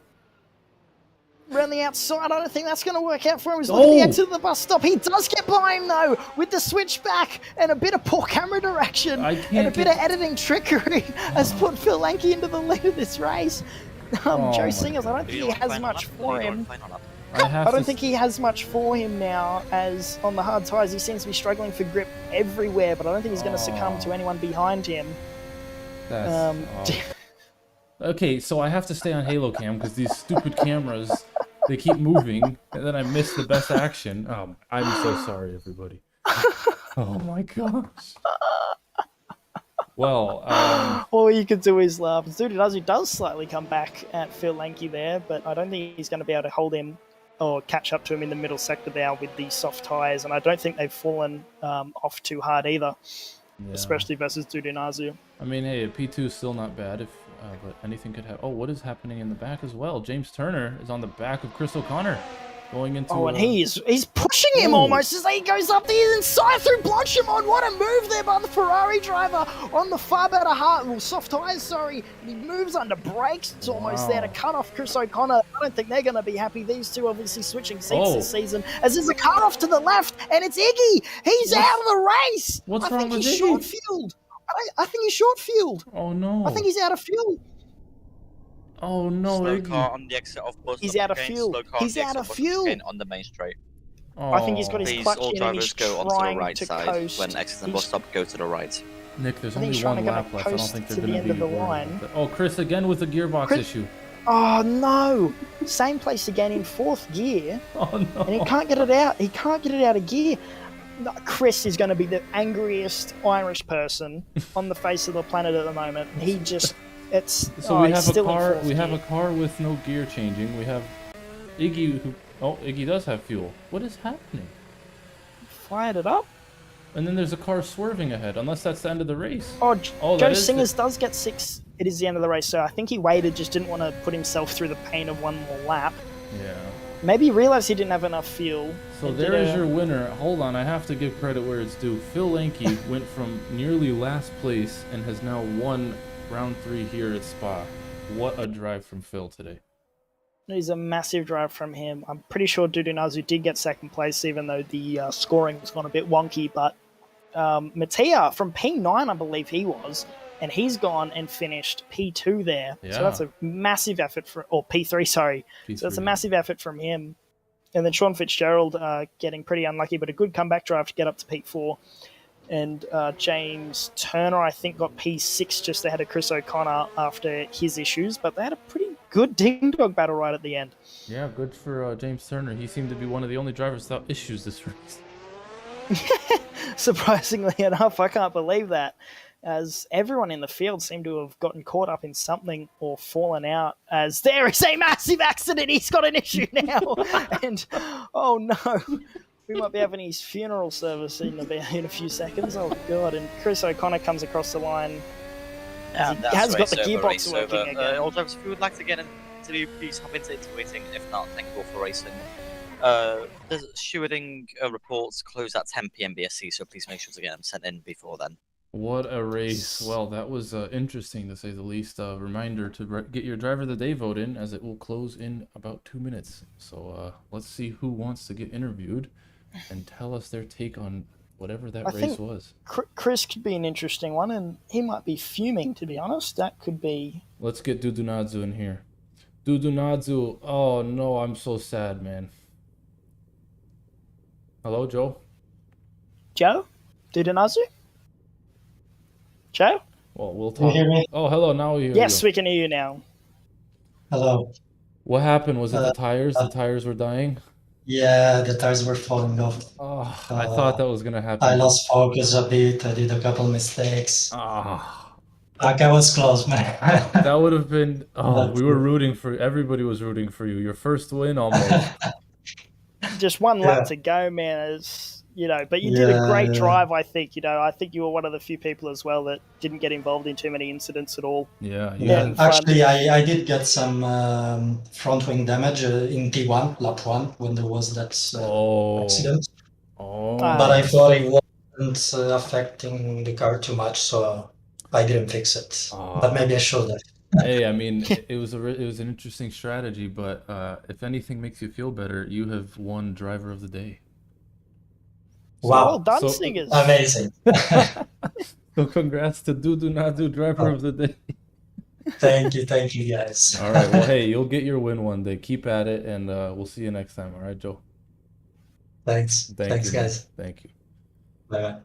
Around the outside, I don't think that's going to work out for him. He's looking at the exit of the bus stop. He does get by him, though, with the switchback and a bit of poor camera direction and a bit of editing trickery has put Phil Lanke into the lead of this race. Joe Singers, I don't think he has much for him. I don't think he has much for him now, as on the hard tyres, he seems to be struggling for grip everywhere, but I don't think he's going to succumb to anyone behind him. Okay, so I have to stay on Halo Cam because these stupid cameras, they keep moving, and then I miss the best action. I'm so sorry, everybody. Oh my gosh. Well, all you can do is laugh. Dude does slightly come back at Phil Lanke there, but I don't think he's going to be able to hold him or catch up to him in the middle sector now with the soft tyres, and I don't think they've fallen off too hard either, especially versus Dudunazu. I mean, hey, a P2 is still not bad, but anything could happen. Oh, what is happening in the back as well? James Turner is on the back of Chris O'Connor. Going into and he's pushing him almost as he goes up the inside through Blanchimont. What a move there by the Ferrari driver on the far better soft tyres, sorry. He moves under brakes almost there to cut off Chris O'Connor. I don't think they're going to be happy. These two obviously switching seats this season, as there's a car off to the left, and it's Iggy. He's out of the race. What's wrong with Iggy? He's short fueled. I think he's short fueled. Oh no. I think he's out of fuel. Oh no! Slow car on the exit of bus. He's out of fuel. He's out of fuel. On the main straight. I think he's got his clutch in and he's go onto the right side. Coast. When exiting the bus stop, go to the right. Nick, there's only one lap left. I don't think they're going to be line. Oh, Chris again with the gearbox issue. Oh no! Same place again in fourth gear. Oh no! And he can't get it out. He can't get it out of gear. Chris is going to be the angriest Irish person on the face of the planet at the moment. He just. We have a car. We have a car with no gear changing. We have Iggy. Iggy does have fuel. What is happening? Fired it up. And then there's a car swerving ahead. Unless that's the end of the race. Joe Singers does get 6. It is the end of the race, so I think he waited. Just didn't want to put himself through the pain of one more lap. Yeah. Maybe he realized he didn't have enough fuel. So there is your winner. Hold on, I have to give credit where it's due. Phil Lanke went from nearly last place and has now won round 3 here at Spa. What a drive from Phil today. It is a massive drive from him. I'm pretty sure Dudunazu did get second place, even though the scoring was gone a bit wonky. But Mattia from P9, I believe he was, and he's gone and finished P2 there. Yeah. So that's a massive effort or P3, sorry. P3. So that's a massive effort from him. And then Sean Fitzgerald getting pretty unlucky, but a good comeback drive to get up to P4. And James Turner, I think, got P6 just ahead of Chris O'Connor after his issues, but they had a pretty good ding-dong battle right at the end. Yeah, good for James Turner. He seemed to be one of the only drivers without issues this race. Surprisingly enough, I can't believe that, as everyone in the field seemed to have gotten caught up in something or fallen out, as there is a massive accident. He's got an issue now. And, oh no. We might be having his funeral service in a few seconds. Oh, God. And Chris O'Connor comes across the line. He has got the gearbox working again. All drivers, if you would like to get into the please hop into waiting. If not, thank you all for racing. The stewarding reports close at 10 p.m. BST, so please make sure to get them sent in before then. What a race. Well, that was interesting, to say the least. Reminder to get your driver of the day vote in, as it will close in about 2 minutes. So let's see who wants to get interviewed and tell us their take on whatever that race was. Chris could be an interesting one, and he might be fuming, to be honest. That could be... Let's get Dudunazu in here. Dudunazu, oh no, I'm so sad, man. Hello, Joe? Joe? Dudunazu? Joe? Well, we'll talk. Can you hear me? Oh, hello, now we hear you. Yes, we can hear you now. Hello. What happened? Was it the tires? The tires were dying? Yeah, the tires were falling off. Oh, I thought that was going to happen. I lost focus a bit. I did a couple mistakes. Oh. Like, I was close, man. That would have been... Oh, we were rooting for... Everybody was rooting for you. Your first win, almost. Just one lap to go, man. But you did a great drive, I think. I think you were one of the few people as well that didn't get involved in too many incidents at all. Yeah. Actually, I did get some front wing damage in T1, lap 1, when there was that accident. Oh. But I thought it wasn't affecting the car too much, so I didn't fix it, but maybe I should have. Hey, I mean, it was an interesting strategy, but if anything makes you feel better, you have won driver of the day. Well Wow, done, Singers. amazing. So congrats to Do Not Do driver of the day. Thank you, guys. All right, well, hey, you'll get your win one day. Keep at it, and we'll see you next time. All right, Joe. Thanks, Thank you, man. guys. Thank you. Bye.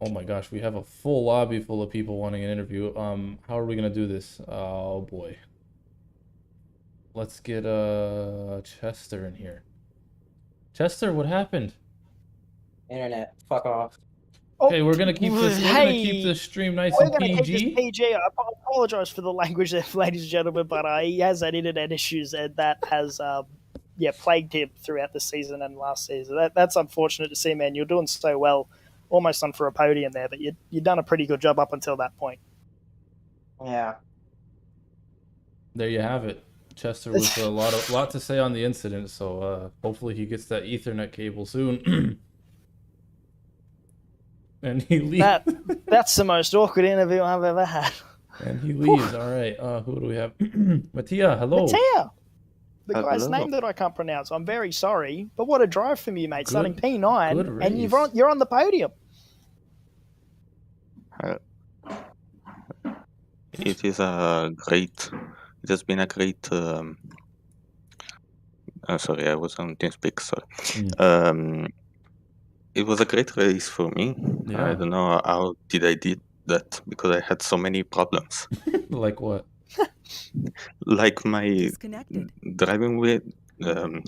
Oh my gosh, we have a full lobby full of people wanting an interview. How are we gonna do this? Oh boy. Let's get Chester in here. Chester, what happened? Internet, fuck off. Okay, we're gonna keep this. We're gonna keep Hey, this stream nice we're and going to keep PG. this PG. I apologize for the language there, ladies and gentlemen, but he has had internet issues, and that has plagued him throughout the season and last season. That's unfortunate to see, man. You're doing so well, almost on for a podium there, but you've done a pretty good job up until that point. Yeah. There you have it. Chester with a lot to say on the incident, so hopefully he gets that Ethernet cable soon. And he leaves. That's the most awkward interview I've ever had. And he leaves. All right. Who do we have? Mattia, hello. Mattia, the guy's hello. name that I can't pronounce. I'm very sorry, but what a drive from you, mate. Good- Starting good P9, and race. you're on the podium. It is a great. It has been a great. Sorry, I was on TeamSpeak. Sorry. It was a great race for me. Yeah. I don't know how did I did that because I had so many problems. Like what? Like my Disconnected. driving wheel,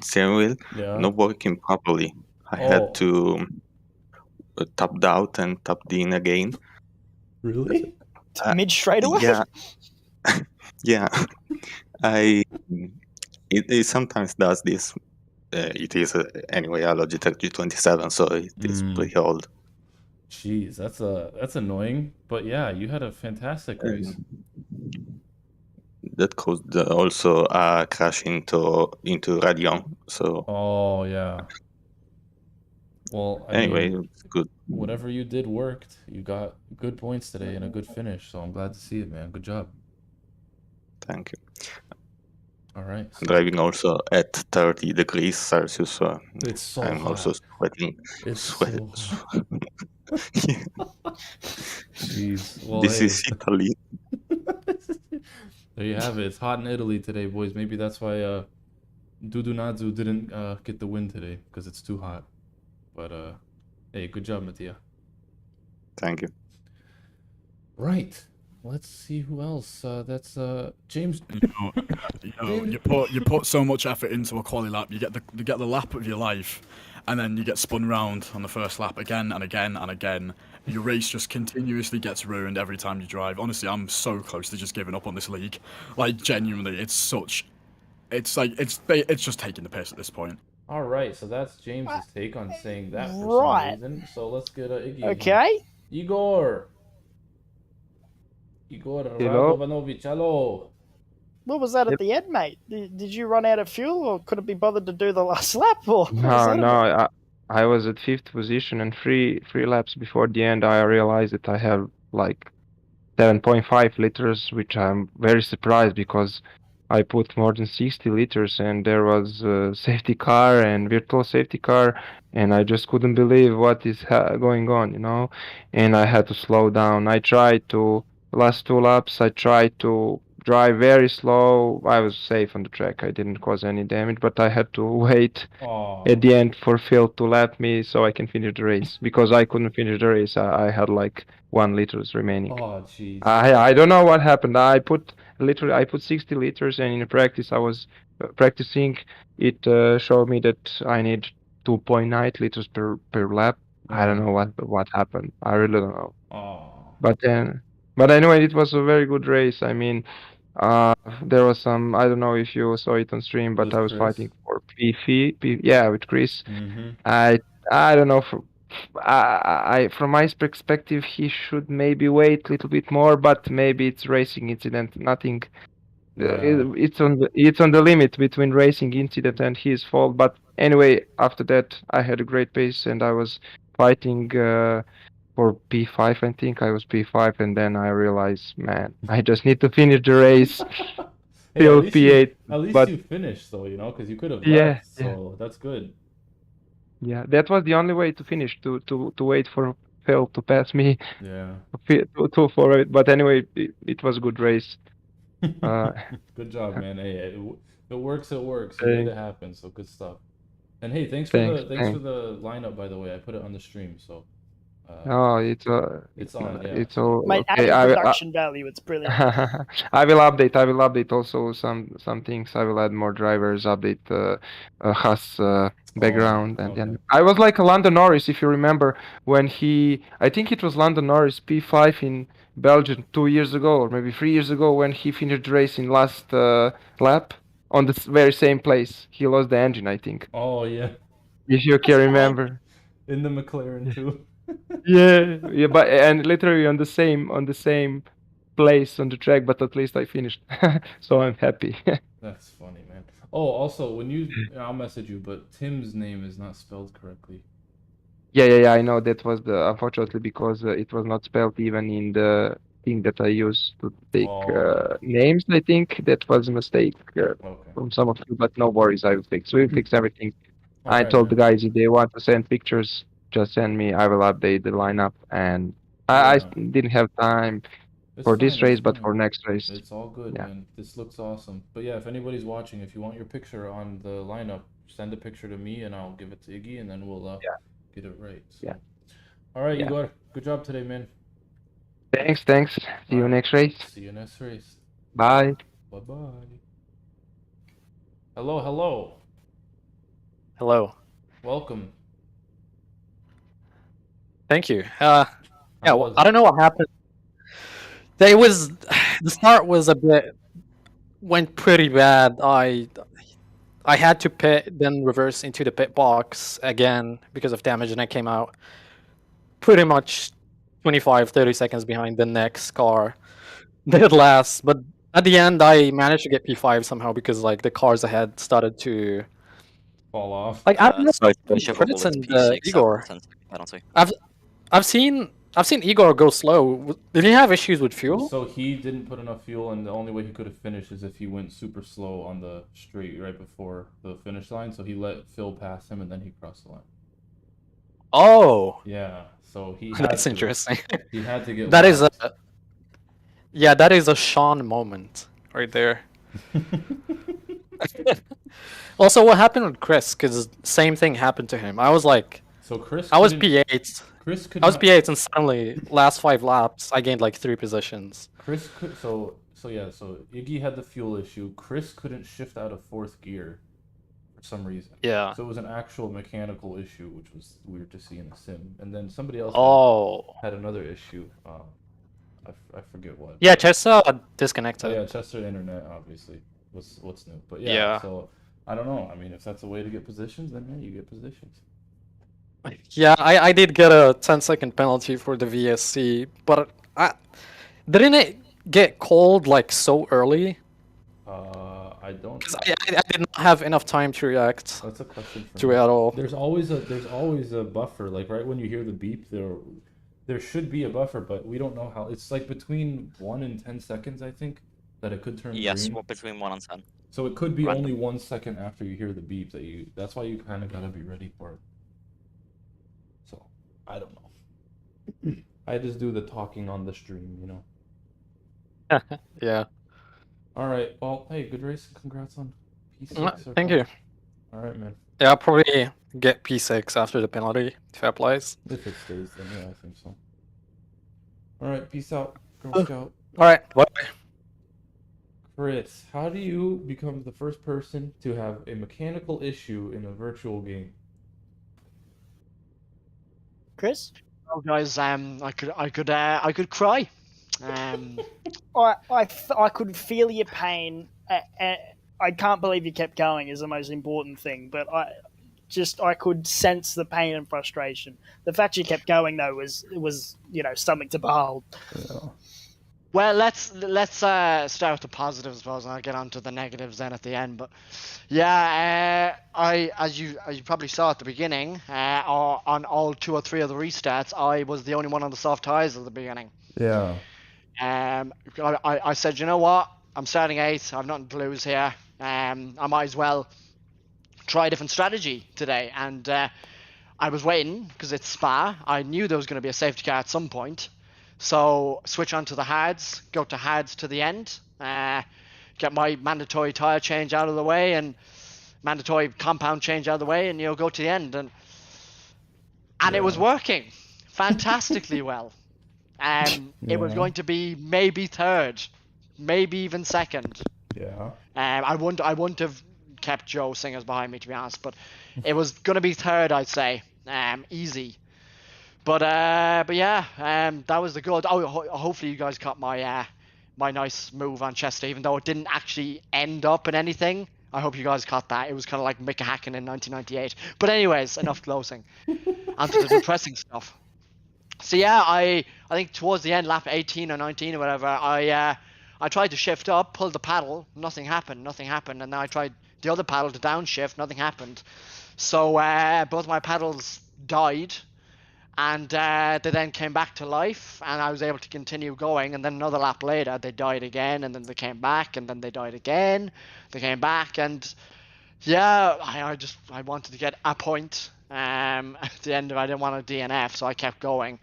steering wheel, Yeah. not working properly. I Oh. had to tap out and tap in again. Really? Mid straightaway? Yeah, yeah. It sometimes does this. It is anyway a Logitech G27, so it is pretty old. Jeez, that's annoying. But yeah, you had a fantastic race. That caused also a crash into Radion. So Oh yeah. Well, I anyway, mean, it's good. whatever you did worked. You got good points today and a good finish, so I'm glad to see it, man. Good job. Thank you. All right. I'm driving also at 30 degrees Celsius, so It's so I'm also hot. sweating. It's Sweat. so hot. Jeez. Well, This hey. is Italy. There you have it. It's hot in Italy today, boys. Maybe that's why Dudunazu didn't get the win today, because it's too hot. But hey, good job, Mattia. Thank you. Right. Let's see who else. That's James. You put so much effort into a quali lap. You get the lap of your life, and then you get spun round on the first lap again and again and again. Your race just continuously gets ruined every time you drive. Honestly, I'm so close to just giving up on this league. Like genuinely, it's just taking the piss at this point. All right, so that's James's take on saying that for Right. some reason. So let's get Iggy. in here. Okay. Igor Hello? Radovanovic, hello. What was that at the end, mate? Did you run out of fuel, or couldn't be bothered to do the last lap? Or what was that about? No, I was at 5th position, and three laps before the end, I realized that I have like 7.5 liters, which I'm very surprised because I put more than 60 liters, and there was a safety car and virtual safety car, and I just couldn't believe what is going on, you know, and I had to slow down. I tried to, last 2 laps, I tried to drive very slow. I was safe on the track. I didn't cause any damage, but I had to wait Oh, at the end for Phil to lap me so I can finish the race because I couldn't finish the race. I had like 1 liters remaining. oh, jeez. I don't know what happened. I put 60 liters, and in the practice I was practicing. It showed me that I need 2.9 liters per lap. I don't know what happened. I really don't know. Oh. But anyway, it was a very good race. I mean, there was some, I don't know if you saw it on stream, but With I was Chris? fighting for yeah, with Chris. Mm-hmm. I don't know. From my perspective, he should maybe wait a little bit more, but maybe it's racing incident. Nothing. It's on the limit between racing incident and his fault. But anyway, after that, I had a great pace, and I was fighting for P5, I think I was P5, and then I realized, man, I just need to finish the race. Hey, Still P8, at least but you finished though, you know, because you could have yeah, left, yeah, so that's good. yeah. That was the only way to finish, to wait for Phil to pass me, Yeah. for it. But anyway, it was a good race. Good job, man. Hey, it works, it works. You made Thanks, it happen, so good stuff. And hey, thanks for thanks, thanks. the lineup, by the way. I put it on the stream, so Oh, it's on, yeah. it's all Mate, okay. adding production value, it's brilliant. I will update. I will update also some things. I will add more drivers. Update Haas background, and okay. then I was like a Lando Norris, if you remember, when I think it was Lando Norris P5 in Belgium 2 years ago, or maybe 3 years ago, when he finished the race in last lap on the very same place. He lost the engine, I think. Oh yeah, If you can remember. in the McLaren too. Yeah, but and literally on the same place on the track, but at least I finished, so I'm happy. That's funny, man. Oh, also, I'll message you, but Tim's name is not spelled correctly. Yeah. I know that was unfortunately because it was not spelled even in the thing that I used to take names. I think that was a mistake from some of you, but no worries, I will fix. We'll fix everything. I told the guys if they want to send pictures, just send me. I will update the lineup, and I didn't have time for this race, but for next race. It's all good, man. This looks awesome. But yeah, if anybody's watching, if you want your picture on the lineup, send a picture to me, and I'll give it to Iggy, and then we'll get it right. So. Yeah. All right, Igor. Good job today, man. Thanks. See you next race. See you next race. Bye. Bye. Hello. Hello. Welcome. Thank you. Yeah, well, I don't know what happened. The start was went pretty bad. I had to pit, then reverse into the pit box again because of damage, and I came out pretty much 25-30 seconds behind the next car. Dead last, but at the end I managed to get P5 somehow because like the cars ahead started to fall off. Like I don't know, Chris and P6 Igor. penalty. I've seen Igor go slow. Did he have issues with fuel? So he didn't put enough fuel, and the only way he could have finished is if he went super slow on the straight right before the finish line. So he let Phil pass him, and then he crossed the line. Oh. Yeah. So he. That's interesting. He had to get. That is that is a Sean moment right there. Also, what happened with Chris? Because same thing happened to him. I was like, I was P8. I was P8, and suddenly, last 5 laps, I gained like 3 positions. Chris could so Iggy had the fuel issue. Chris couldn't shift out of 4th gear for some reason. Yeah. So it was an actual mechanical issue, which was weird to see in the sim. And then somebody else had another issue. I forget what. Yeah, Chester disconnected. Yeah, Chester internet obviously was what's new. But yeah, so I don't know. I mean, if that's a way to get positions, then yeah, you get positions. Yeah, I did get a 10-second penalty for the VSC, but didn't it get called like so early? I don't. Because I did not have enough time to react. That's a question to it at all. There's always a buffer. Like right when you hear the beep, there should be a buffer, but we don't know how. It's like between 1 and 10 seconds, I think, that it could turn green. Yes, between 1 and 10. So it could be only 1 second after you hear the beep that's why you kind of gotta be ready for it. So I don't know. I just do the talking on the stream, you know. Yeah. All right. Well, hey, good race. Congrats on P6. Thank you. All right, man. Yeah, I'll probably get P6 after the penalty if it applies. If it stays, then yeah, I think so. All right. Peace out, Girl Scout. All right. Bye. Chris, how do you become the first person to have a mechanical issue in a virtual game? Chris? Oh, guys, I could cry. I could feel your pain. I can't believe you kept going is the most important thing, but I could sense the pain and frustration. The fact you kept going though was something to behold. Well, let's start with the positives, I suppose, and I'll get on to the negatives then at the end. But yeah, as you probably saw at the beginning, on all 2 or 3 of the restarts, I was the only one on the soft tires at the beginning. Yeah. I said, you know what? I'm starting 8th. I've nothing to lose here. I might as well try a different strategy today. And I was waiting because it's Spa. I knew there was going to be a safety car at some point. So switch on to the hards, go to hards to the end, get my mandatory tire change out of the way and mandatory compound change out of the way, and go to the end. And it was working fantastically well. It was going to be maybe 3rd, maybe even 2nd. Yeah. I wouldn't have kept Joe Singers behind me, to be honest, but it was going to be 3rd, I'd say, easy. But yeah, that was the good. Oh, hopefully you guys caught my my nice move on Chester, even though it didn't actually end up in anything. I hope you guys caught that. It was kind of like Mick Hacken in 1998. But anyways, enough closing. Onto the depressing stuff. So yeah, I think towards the end, lap 18 or 19 or whatever, I tried to shift up, pulled the paddle, nothing happened, and then I tried the other paddle to downshift, nothing happened. So both my paddles died, and they then came back to life, and I was able to continue going. And then another lap later, they died again, and then they came back, and then they died again. They came back, and yeah, I wanted to get a point. At the end of it, I didn't want a DNF, so I kept going.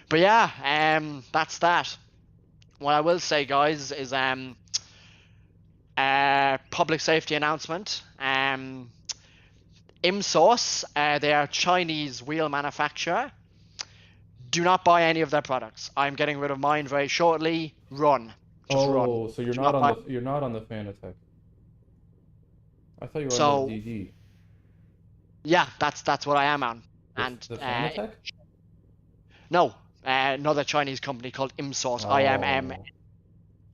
But yeah, that's that. What I will say, guys, is public safety announcement. IMSOurce, they are a Chinese wheel manufacturer. Do not buy any of their products. I'm getting rid of mine very shortly. Run. Just run. So you're not on the Fanatec. I thought you were on the DD. Yeah, that's what I am on. And the Fanatec? No, another Chinese company called IMSOurce.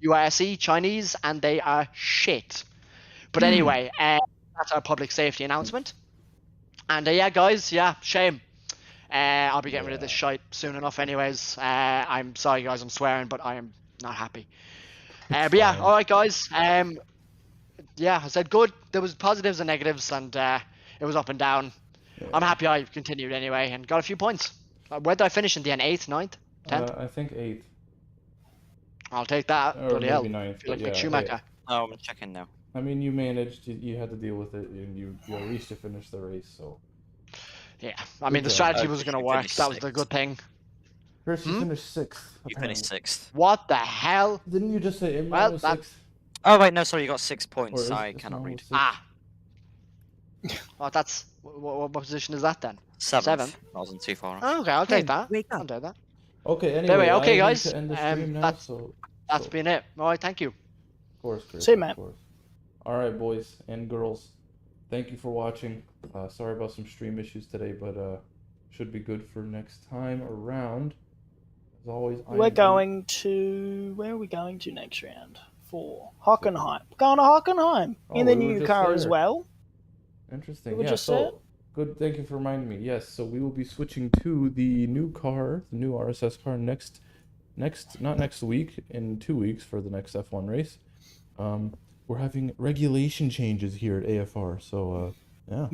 IMSURSE, Chinese, and they are shit. But anyway, that's our public safety announcement. And yeah, guys, shame. I'll be getting rid of this shite soon enough anyways. I'm sorry, guys, I'm swearing, but I am not happy. But yeah, all right, guys. Yeah, I said good. There was positives and negatives, and it was up and down. Yeah. I'm happy I continued anyway and got a few points. Where did I finish in the end? 8th, 9th, 10th? I think 8th. I'll take that. Or maybe 9th. Feel like Mick Schumacher. Oh, I'm checking now. I mean, you managed. You had to deal with it, and you at least you finished the race. So. Yeah, I mean the strategy was going to work. That was the good thing. Chris, you finished 6th. You finished 6th. What the hell? Didn't you just say well, was 6th? Oh wait, no, sorry, you got 6 points. I cannot read. Oh, that's what position is that then? 7th. I wasn't too far off. Oh, okay, I'll take that. I'll take that. Okay, anyway. Okay, guys. That's been it. All right, thank you. Of course, Chris. See you, Matt. All right, boys and girls. Thank you for watching. Sorry about some stream issues today, but should be good for next time around. As always, where are we going to next round? For Hockenheim. Going to Hockenheim in the new car as well. Interesting. Yeah, so good. Thank you for reminding me. Yes, so we will be switching to the new car, the new RSS car not next week, in 2 weeks for the next F1 race. We're having regulation changes here at AFR, so yeah.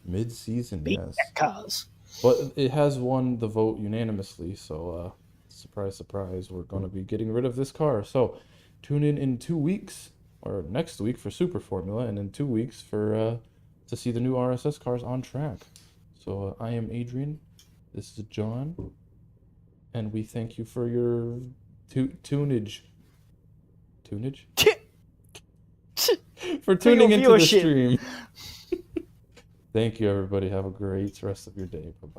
Mid-season, yes. Cars. But it has won the vote unanimously, so surprise, surprise, we're going to be getting rid of this car. So tune in 2 weeks, or next week for Super Formula, and in 2 weeks for to see the new RSS cars on track. So I am Adrian, this is John, and we thank you for your tunage. Tunage? For tuning into the stream. Thank you, everybody. Have a great rest of your day. Bye-bye.